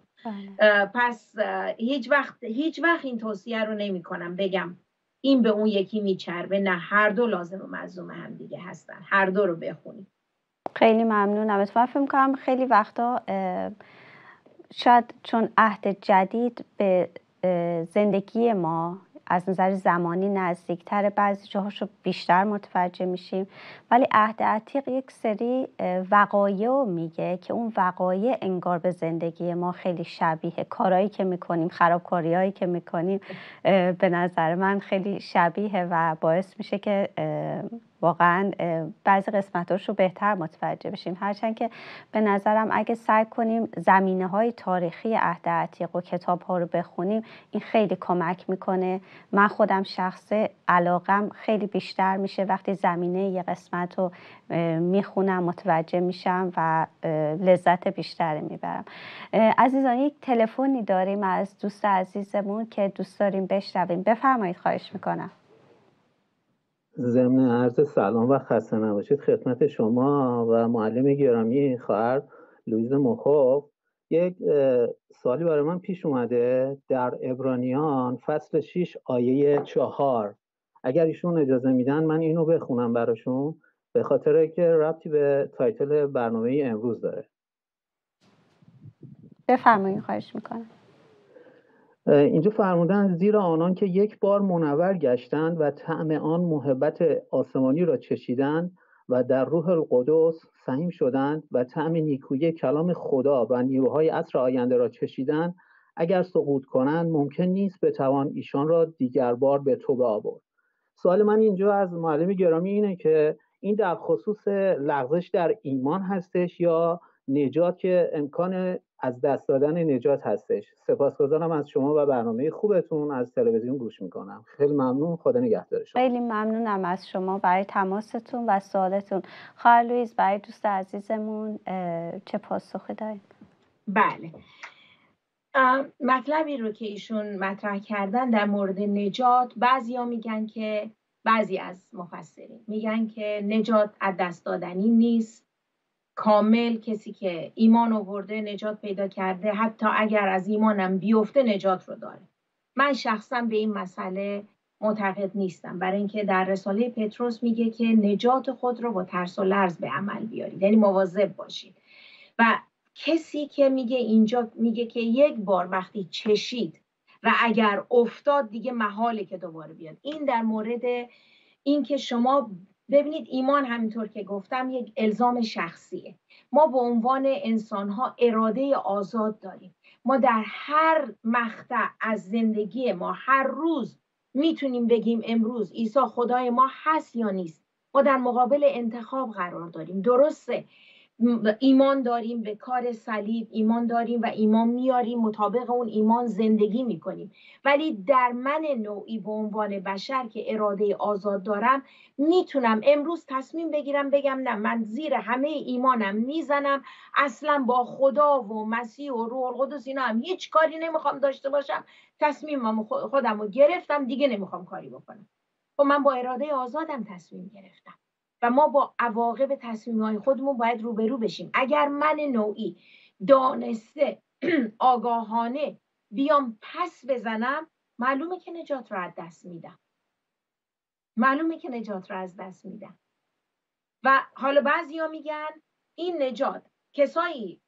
پس هیچ وقت این توصیه رو نمی کنم بگم این به اون یکی میچربه، نه، هر دو لازم و ملزوم هم دیگه هستن، هر دو رو بخونید. خیلی ممنونم. اتفاقا فکر می‌کنم خیلی وقتا شاید چون عهد جدید به زندگی ما از نظر زمانی نزدیکتر، بعضی جاهاشو بیشتر متوجه میشیم، ولی عهد عتیق یک سری وقایع رو میگه که اون وقایع انگار به زندگی ما خیلی شبیه، کارهایی که میکنیم، خرابکاریهایی که میکنیم به نظر من خیلی شبیه و باعث میشه که واقعا بعضی قسمتاش رو بهتر متوجه بشیم. هرچند که به نظرم اگه سعی کنیم زمینه‌های تاریخی عهد عتیق و کتاب‌ها رو بخونیم، این خیلی کمک میکنه. من خودم شخصه علاقم خیلی بیشتر میشه وقتی زمینه یه قسمت رو میخونم، متوجه میشم و لذت بیشتری میبرم. عزیزان، یک تلفنی داریم از دوست عزیزمون که دوست داریم بشنویم. بفرمایید، خواهش میکنم. ضمن عرض سلام و خسته نباشید خدمت شما و معلم گرامی خواهر لویز مخوف. یک سوالی برای من پیش اومده در عبرانیان فصل 6 آیه 4. اگر ایشون اجازه میدن من اینو بخونم براشون، به خاطر که ربطی به تایتل برنامه امروز داره. بفرمایید، خواهش میکنم. اینجا فرمودن زیرا آنان که یک بار منور گشتند و طعم آن محبت آسمانی را چشیدند و در روح القدس سهیم شدند و طعم نیکویی کلام خدا و نیروهای عصر آینده را چشیدند، اگر سقوط کنند ممکن نیست بتوان ایشان را دیگر بار به توبه آورد. سوال من اینجا از معلم گرامی اینه که این در خصوص لغزش در ایمان هستش یا نجات که امکان از دست دادن نجات هستش؟ سپاسگزارم از شما و برنامه خوبتون. از تلویزیون گوش میکنم. خیلی ممنون. خدا نگهدار شما. خیلی ممنونم از شما برای تماستون و سوالتون. خواهر لویز، برای دوست عزیزمون چه پاسخی دارید؟ بله، مطلبی رو که ایشون مطرح کردن در مورد نجات، بعضی از مفسرین میگن که نجات از دست دادنی نیست، کامل کسی که ایمان آورده نجات پیدا کرده، حتی اگر از ایمانم بیفته نجات رو داره. من شخصا به این مسئله معتقد نیستم، برای اینکه در رساله پتروس میگه که نجات خود رو با ترس و لرز به عمل بیارید، یعنی مواظب باشید. و کسی که اینجا میگه که یک بار وقتی چشید و اگر افتاد دیگه محاله که دوباره بیاد. این در مورد این که شما ببینید ایمان همینطور که گفتم یک الزام شخصیه. ما به عنوان انسان‌ها اراده آزاد داریم. ما در هر مقطع از زندگی ما هر روز میتونیم بگیم امروز عیسی خدای ما هست یا نیست. ما در مقابل انتخاب قرار داریم. درسته ایمان داریم به کار صلیب، ایمان داریم و ایمان میاریم، مطابق اون ایمان زندگی میکنیم، ولی در من نوعی به عنوان بشر که اراده آزاد دارم میتونم امروز تصمیم بگیرم بگم نه، من زیر همه ایمانم میزنم، اصلا با خدا و مسیح و روح القدس اینا هم هیچ کاری نمیخوام داشته باشم، تصمیمم خودم رو گرفتم، دیگه نمیخوام کاری بکنم. و من با اراده آزادم تصمیم گرفتم و ما با عواقب تصمیم‌های خودمون باید روبرو بشیم. اگر من نوعی دانسته آگاهانه بیام پس بزنم، معلومه که نجات رو از دست میدم. و حالا بعضیا میگن این نجات، کسایی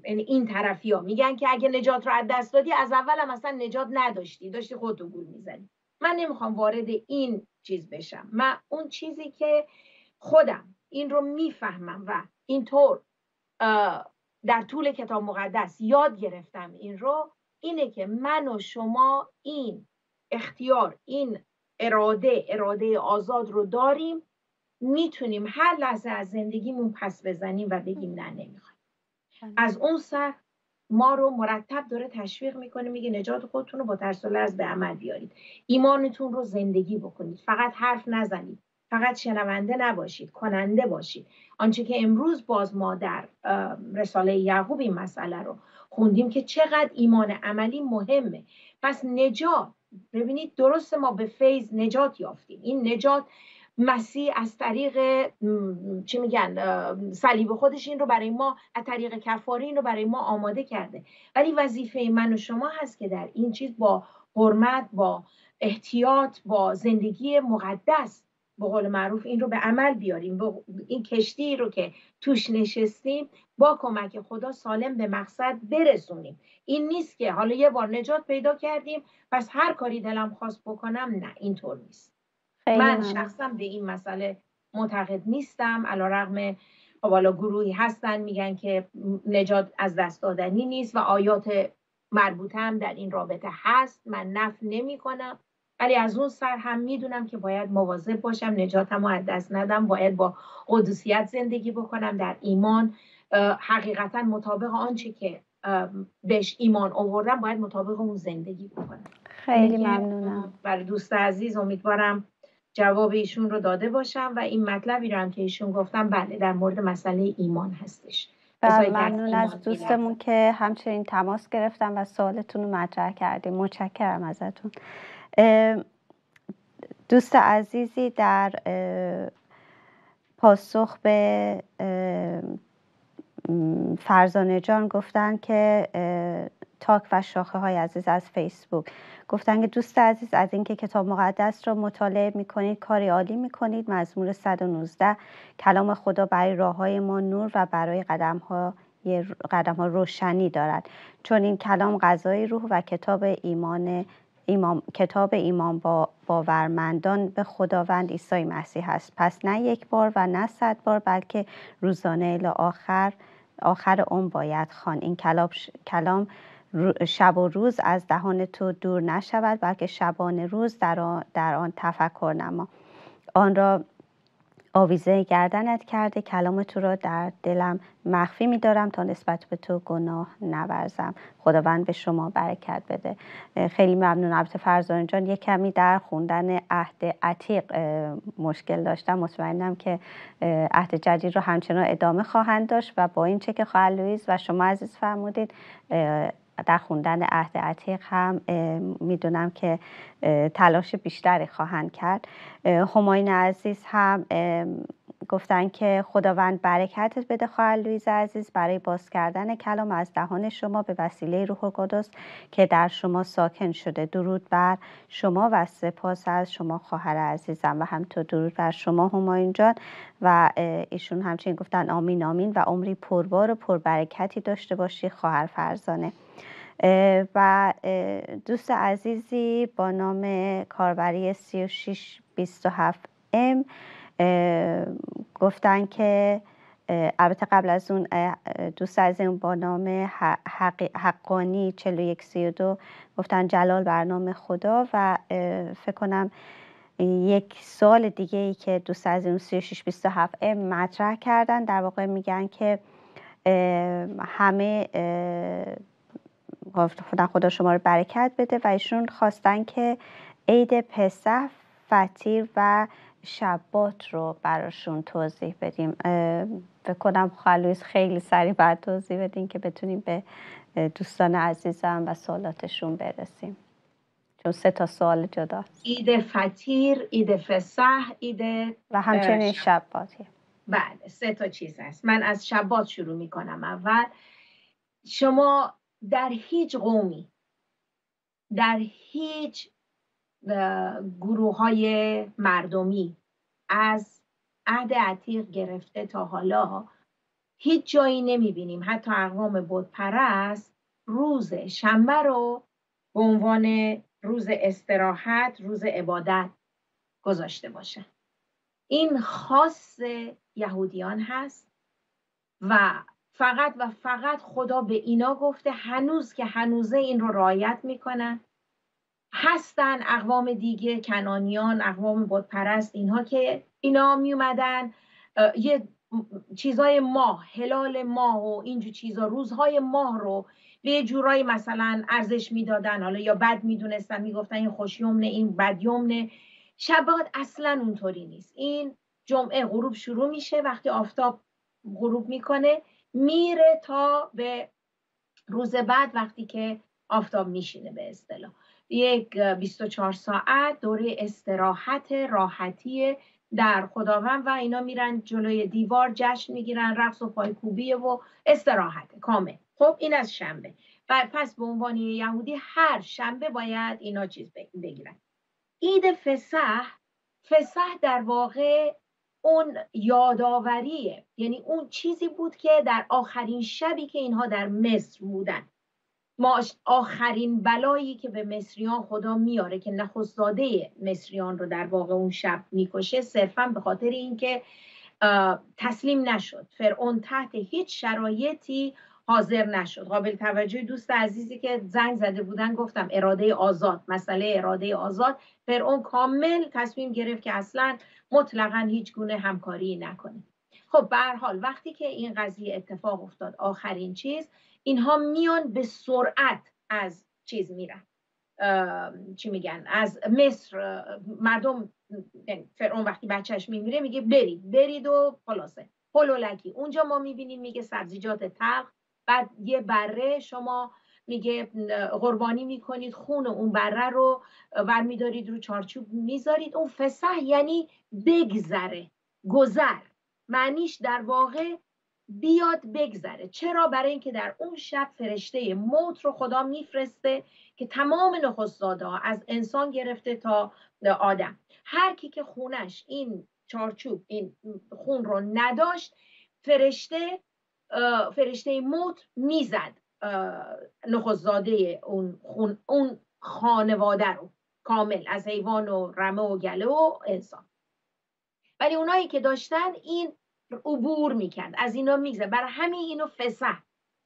یعنی این طرفیا میگن که اگه نجات رو از دست دادی از اول هم اصلا نجات نداشتی، داشتی خودتو گول میزنی. من نمیخوام وارد این چیز بشم. من اون چیزی که خودم این رو میفهمم و اینطور در طول کتاب مقدس یاد گرفتم این رو، اینه که من و شما این اختیار، این اراده آزاد رو داریم. میتونیم هر لحظه از زندگیمون پس بزنیم و بگیم نه نمیخوایم. از اون سر ما رو مرتب داره تشویق میکنه، میگه نجات خودتون رو با ترس و لرز به عمل بیارید، ایمانتون رو زندگی بکنید، فقط حرف نزنید، فقط شنونده نباشید، کننده باشید. آنچه که امروز باز ما در رساله یعقوب این مسئله رو خوندیم که چقدر ایمان عملی مهمه. پس نجات، ببینید درسته ما به فیض نجات یافتیم، این نجات مسیح از طریق چی میگن صلیب خودش این رو برای ما، از طریق کفاره این رو برای ما آماده کرده، ولی وظیفه من و شما هست که در این چیز با حرمت، با احتیاط، با زندگی مقدس به قول معروف این رو به عمل بیاریم، این کشتی رو که توش نشستیم با کمک خدا سالم به مقصد برسونیم. این نیست که حالا یه بار نجات پیدا کردیم پس هر کاری دلم خواست بکنم، نه اینطور نیست. من شخصا به این مسئله معتقد نیستم، علیرغم حالا گروهی هستن میگن که نجات از دست دادنی نیست و آیات مربوطه هم در این رابطه هست، من نفی نمی کنم، ولی از اون سر هم میدونم که باید مواظب باشم نجاتم رو از دست ندم، باید با قدوسیت زندگی بکنم در ایمان، حقیقتا مطابق آنچه که بهش ایمان آوردم باید مطابق اون زندگی بکنم. خیلی ممنونم. برای دوست عزیز امیدوارم جواب ایشون رو داده باشم و این مطلبی رو هم که ایشون گفتم بله در مورد مسئله ایمان هستش. ممنون از دوستمون که همچنین تماس گرفتن و سوالتون رو مطرح کردیم. متشکرم ازتون. دوست عزیزی در پاسخ به فرزانه جان گفتن که تاک و شاخه های عزیز از فیسبوک گفتن که دوست عزیز از اینکه کتاب مقدس رو مطالعه میکنید کاری عالی میکنید. مزمور 119 کلام خدا برای راه های ما نور و برای قدم ها روشنی دارد، چون این کلام غذای روح و کتاب ایمان باورمندان به خداوند عیسی مسیح است. پس نه یک بار و نه 100 بار بلکه روزانه الی آخر عمر باید خواند. این کلام شب و روز از دهان تو دور نشود، بلکه شبانه روز در آن تفکر نما. آن را آویزه گردنت کرده، کلام تو را در دلم مخفی می دارم تا نسبت به تو گناه نورزم. خداوند به شما برکت بده. خیلی ممنون. البته فرزانه جان یک کمی در خوندن عهد عتیق مشکل داشتم، مطمئنم که عهد جدید رو همچنان ادامه خواهند داشت و با این چه که خواهر لوئیس و شما عزیز فرمودید در خوندن عهد عتیق هم میدونم که تلاش بیشتری خواهند کرد. همایون عزیز هم گفتن که خداوند برکتت بده خواهر لوئیس عزیز برای باز کردن کلام از دهان شما به وسیله روح القدس که در شما ساکن شده. درود بر شما و سپاس از شما خواهر عزیزم و همینطور درود بر شما همایون جان. و ایشون همچنین گفتن آمین آمین و عمری پربار و پربرکتی داشته باشی خواهر فرزانه. و دوست عزیزی با نام کاربری 3627M گفتن که البته قبل از اون دوست عزیزم با نام حقانی 4132 گفتن جلال برنامه خدا. و فکر کنم یک سوال دیگه ای که دوست عزیزم 3627M مطرح کردن، در واقع میگن که همه خدا شما رو برکت بده و ایشون خواستن که عید پسح، فطیر و شبات رو براشون توضیح بدیم. بکنم خالویز خیلی سریع باید توضیح بدیم که بتونیم به دوستان عزیزم و سوالاتشون برسیم، چون 3 سوال جداست. عید فطیر، عید فسح، عید و همچنین شباتی. بله 3 چیز هست. من از شبات شروع میکنم. اول شما در هیچ قومی، در هیچ گروه های مردمی از عهد عتیق گرفته تا حالا هیچ جایی نمیبینیم حتی اقوام بت پرست روز شنبه رو به عنوان روز استراحت، روز عبادت گذاشته باشن. این خاص یهودیان هست و فقط خدا به اینا گفته، هنوز که هنوزه این رو رعایت میکنن. هستن اقوام دیگه، کنعانیان، اقوام بت پرست، اینها که اینا می اومدن یه چیزای ماه، هلال ماه و اینجور چیزا، روزهای ماه رو به جورایی مثلا ارزش میدادن، حالا یا بد میدونستن، میگفتن این خوش یمنه این بد یمنه. شبات اصلا اونطوری نیست. این جمعه غروب شروع میشه، وقتی آفتاب غروب میکنه میره تا به روز بعد وقتی که آفتاب میشینه. به اصطلاح یک 24 ساعت دوره استراحت راحتی در خداوند و اینا میرن جلوی دیوار جشن میگیرن، رقص و پایکوبیه و استراحت کامل. خب این از شنبه. و پس به عنوان یهودی هر شنبه باید اینا چیز بگیرن. عید فسح در واقع اون یاداوریه، یعنی اون چیزی بود که در آخرین شبی که اینها در مصر بودن، ما آخرین بلایی که به مصریان خدا میاره که نخستزاده مصریان رو در واقع اون شب میکشه، صرفا به خاطر اینکه تسلیم نشد. فرعون تحت هیچ شرایطی حاضر نشد. قابل توجه دوست عزیزی که زنگ زده بودن گفتم اراده آزاد، مسئله اراده آزاد، فرعون کامل تصمیم گرفت که اصلا مطلقاً هیچ گونه همکاری نکنه. خب به هر حال وقتی که این قضیه اتفاق افتاد، آخرین چیز، اینها میان به سرعت از چیز میرن، چی میگن، از مصر. مردم، فرعون وقتی بچهش میمیره میگه برید و خلاصه هلولکی. اونجا ما میبینیم میگه سبزیجات تلخ، بعد یه بره شما میگه قربانی میکنید، خون اون بره رو برمیدارید رو چارچوب میذارید. اون فسح یعنی بگذره، گذر، معنیش در واقع بیاد بگذره. چرا؟ برای اینکه در اون شب فرشته موت رو خدا میفرسته که تمام نخستزاده ها از انسان گرفته تا آدم، هر کی که خونش این چارچوب این خون رو نداشت، فرشته موت میزد نخستزاده اون خانواده رو کامل، از حیوان و رمه و گله و انسان. ولی اونایی که داشتن این عبور میکرد، از اینا میگذره. برای همین اینو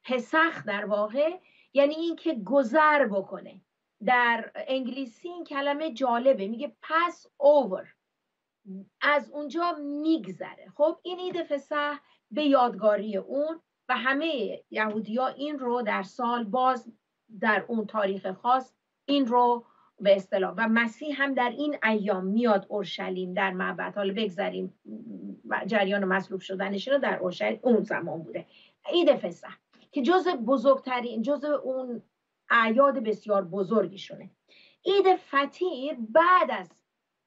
فسخ در واقع یعنی این که گذر بکنه. در انگلیسی این کلمه جالبه، میگه pass over، از اونجا میگذره. خب این عید فسح به یادگاری اون و همه یهودی‌ها این رو در سال باز در اون تاریخ خاص این رو به اصطلاح، و مسیح هم در این ایام میاد اورشلیم در معبد. حالا بگذاریم جریان مصلوب شدنش رو، در اورشلیم اون زمان بوده. عید فسح که جزء اون اعیاد بسیار بزرگیشونه. عید فطیر بعد از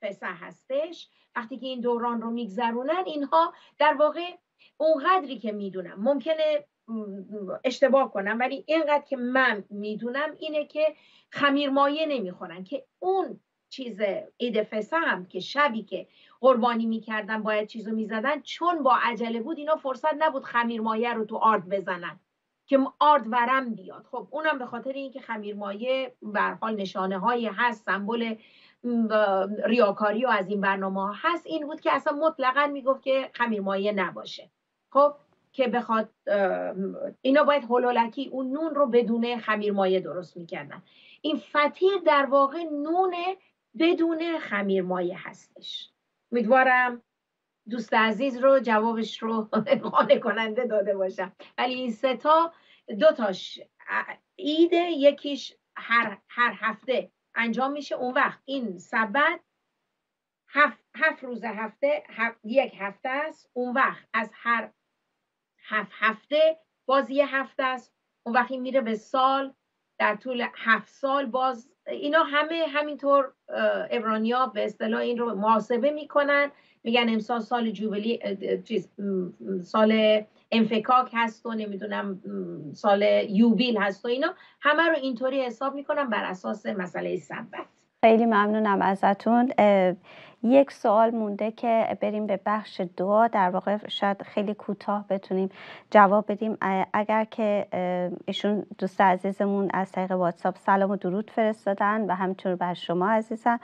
فسح هستش. وقتی که این دوران رو میگذرونن اینها در واقع اونقدری که میدونم، ممکنه اشتباه کنم ولی اینقدر که من میدونم اینه که خمیر مایه نمیخورن، که اون چیز عید فسح هم که شبی که قربانی میکردن باید چیزو میزدن، چون با عجله بود اینا فرصت نبود خمیر مایه رو تو آرد بزنن که آرد ورم بیاد. خب اونم به خاطر اینکه خمیر مایه به هر حال نشانه هایی هست، سمبل ریاکاری و از این برنامه ها هست، این بود که اصلا مطلقاً میگفت که خمیر مایه نباشه. خب که بخواد اینا باید هلولکی اون نون رو بدون خمیر مایه درست میکردن. این فطیر در واقع نون بدون خمیر مایه هستش. امیدوارم دوست عزیز رو جوابش رو قانع کننده داده باشم. ولی این سه تا، دو تاش عید، یکیش هر هفته انجام میشه. اون وقت این سبت 7 روز هفته، یک هفته است. اون وقت از هر 7 هفته باز یه هفته است. اون وقت این میره به سال، در طول 7 سال باز. اینا همینطور عبرانی‌ها به اصطلاح این رو محاسبه میکنن، میگن امسال سال جوبلی، سال انفکاک هست و نمیدونم سال یوبیل هست و اینا همه رو اینطوری حساب میکنن بر اساس مسئله سبت. خیلی ممنونم ازتون. یک سوال مونده که بریم به بخش دعا، در واقع شاید خیلی کوتاه بتونیم جواب بدیم. اگر که ایشون دوست عزیزمون از طریق واتساپ سلام و درود فرستادن و همینطور بر شما عزیزم،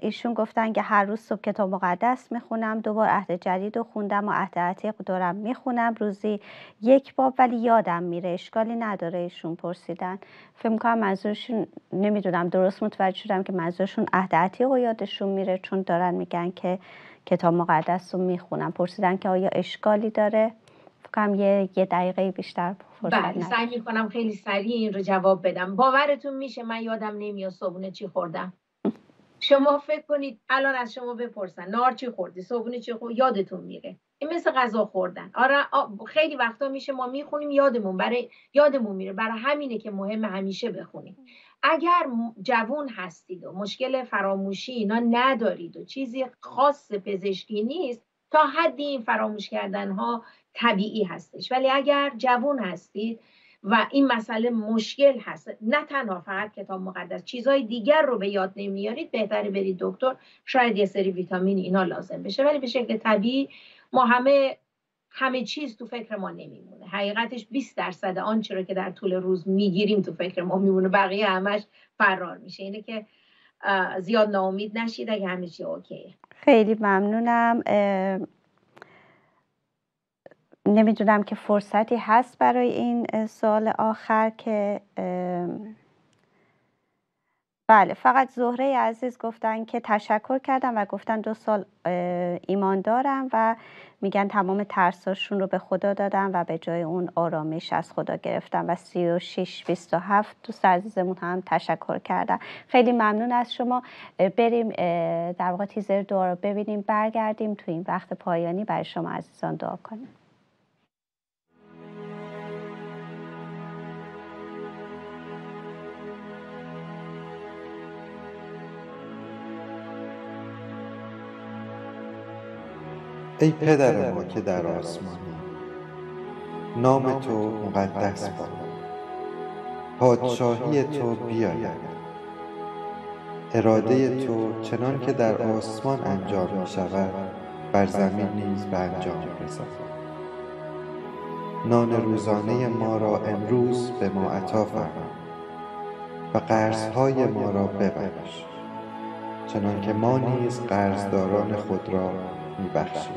ایشون گفتن که هر روز صبح کتاب مقدس میخونم، 2 بار عهد جدید رو خوندم و عهد عتیق دارم میخونم، روزی 1 باب، ولی یادم میره. اشکالی نداره؟ ایشون پرسیدن. فکر می‌کنم منظورشون، نمیدونم درست متوجه شدم که منظورشون عهد عتیق و یادشون میره، چون دارن میگن که کتاب مقدس رو میخونن. پرسیدن که آیا اشکالی داره؟ فکرم یه دقیقه بیشتر فرصت بله، سعی میکنم خیلی سریع این رو جواب بدم. باورتون میشه من یادم نمیاد صبحونه چی خوردم. شما فکر کنید الان از شما بپرسن نهار چی خوردی، صبحونه چی خوردی، یادتون میره. این مثل غذا خوردن. آره خیلی وقتا میشه ما میخونیم یادمون میره. برای همینه که مهمه همیشه بخونیم. اگر جوون هستید و مشکل فراموشی اینا ندارید و چیزی خاص پزشکی نیست، تا حدی این فراموش کردن ها طبیعی هستش. ولی اگر جوون هستید و این مسئله مشکل هست، نه تنها فقط کتاب مقدس، چیزهای دیگر رو به یاد نمیارید، بهتره برید دکتر. شاید یه سری ویتامین اینا لازم بشه، ولی به شکل طبیعی ما همه چیز تو فکر ما نمیمونه. حقیقتش 20% آنچه رو که در طول روز میگیریم تو فکر ما میمونه، بقیه همش فرار میشه. اینه که زیاد ناامید نشید اگه همه چی اوکیه. خیلی ممنونم. نمیدونم که فرصتی هست برای این سوال آخر که بله، فقط زهره عزیز گفتن که تشکر کردم و گفتن 2 سال ایمان دارم و میگن تمام ترساشون رو به خدا دادم و به جای اون آرامش از خدا گرفتم. و 3627 دوست عزیزمون هم تشکر کردن. خیلی ممنون از شما. بریم در واقع تیزر دعا رو ببینیم، برگردیم تو این وقت پایانی برای شما عزیزان دعا کنیم. ای پدر ما که در آسمانی، نام تو مقدس باد، پادشاهی تو بیاید، اراده تو چنان که در آسمان انجام می شود بر زمین نیز به انجام رسد. نان روزانه ما را امروز به ما عطا فرما و قرضهای ما را ببخش چنان که ما نیز قرضداران خود را می‌بخشیم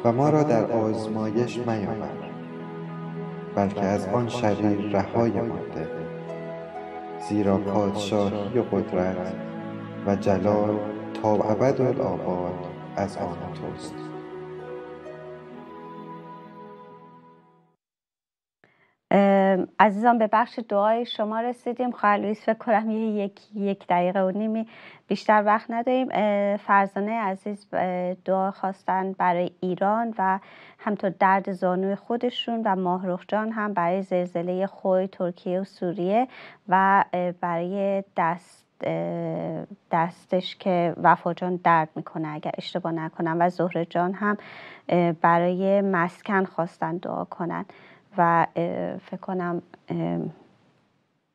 و ما را در آزمایش میاور بلکه از آن شریر رهایمان ده، زیرا پادشاهی و قدرت و جلال تا ابدالآباد از آن توست. عزیزان به بخش دعای شما رسیدیم. خواهر لوئیس فکر کنم یک دقیقه و نیمی بیشتر وقت نداریم. فرزانه عزیز دعا خواستن برای ایران و همطور درد زانوی خودشون و ماهرخ جان هم برای زلزله خوی ترکیه و سوریه و برای دستش که وفا جان درد میکنه اگر اشتباه نکنم، و زهره جان هم برای مسکن خواستن دعا کنن و فکر کنم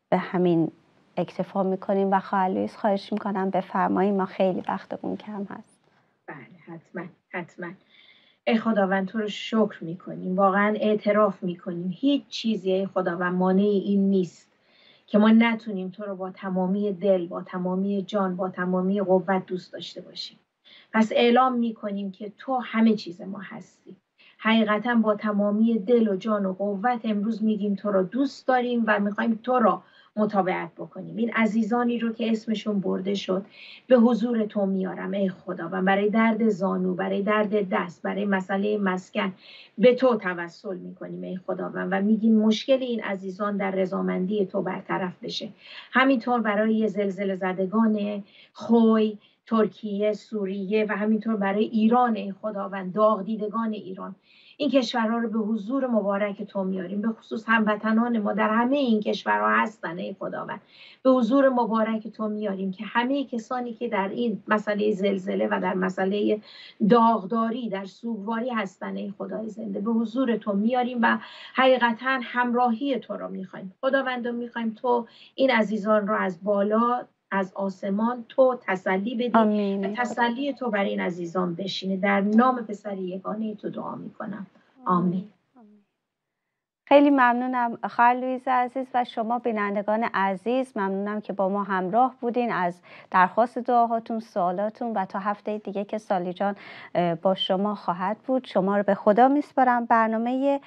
به همین اکتفا میکنیم و خواهر لوئیس خواهش میکنم بفرمایید، ما خیلی وقتمون کم هست. بله حتما. ای خداوند تو رو شکر میکنیم، واقعا اعتراف میکنیم هیچ چیزی ای خداوند مانع این نیست که ما نتونیم تو رو با تمامی دل، با تمامی جان، با تمامی قوت دوست داشته باشیم. پس اعلام میکنیم که تو همه چیز ما هستی. حقیقتا با تمامی دل و جان و قوت امروز میگیم تو رو دوست داریم و میخوایم تو رو متابعت بکنیم. این عزیزانی رو که اسمشون برده شد به حضور تو میارم ای خدا، و برای درد زانو، برای درد دست، برای مسئله مسکن به تو توسل میکنیم ای خدا و میگیم مشکل این عزیزان در رضامندی تو برطرف بشه. همینطور برای زلزله زدگان خوی، ترکیه، سوریه و همینطور برای ایران ای خداوند، داغ دیدگان ایران، این کشورها رو به حضور مبارک تو میاریم. به خصوص هموطنان ما در همه این کشورها هستن ای خداوند، به حضور مبارک تو میاریم که همه کسانی که در این مسئله زلزله و در مسئله داغداری، در سوگواری هستن ای خدای زنده، به حضور تو میاریم و حقیقتا همراهی تو رو میخوایم خداوند، و میخوایم تو این عزیزان رو از بالا، از آسمان تو تسلی بدی و تسلی تو برای این عزیزان بشینه. در نام پسر یگانه تو دعا میکنم، آمین. خیلی ممنونم خواهر لوئیس عزیز و شما بینندگان عزیز، ممنونم که با ما همراه بودین. از درخواست دعاهاتون، سوالاتون و تا هفته دیگه که سالی جان با شما خواهد بود، شما رو به خدا میسپارم. برنامه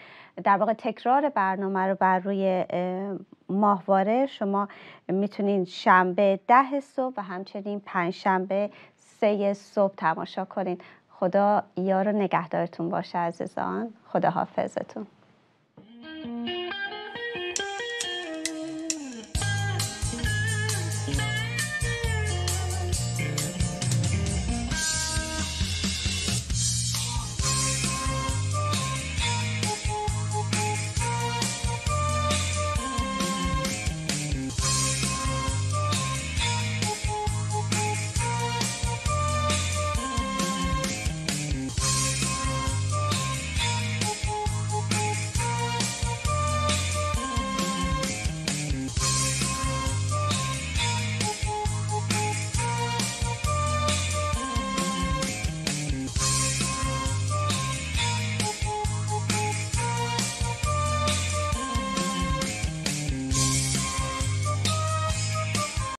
در واقع تکرار برنامه رو بر روی ماهواره شما میتونین شنبه 10 صبح و همچنین 5 شنبه 3 صبح تماشا کنین. خدا یار و نگهدارتون باشه عزیزان. خدا حافظتون.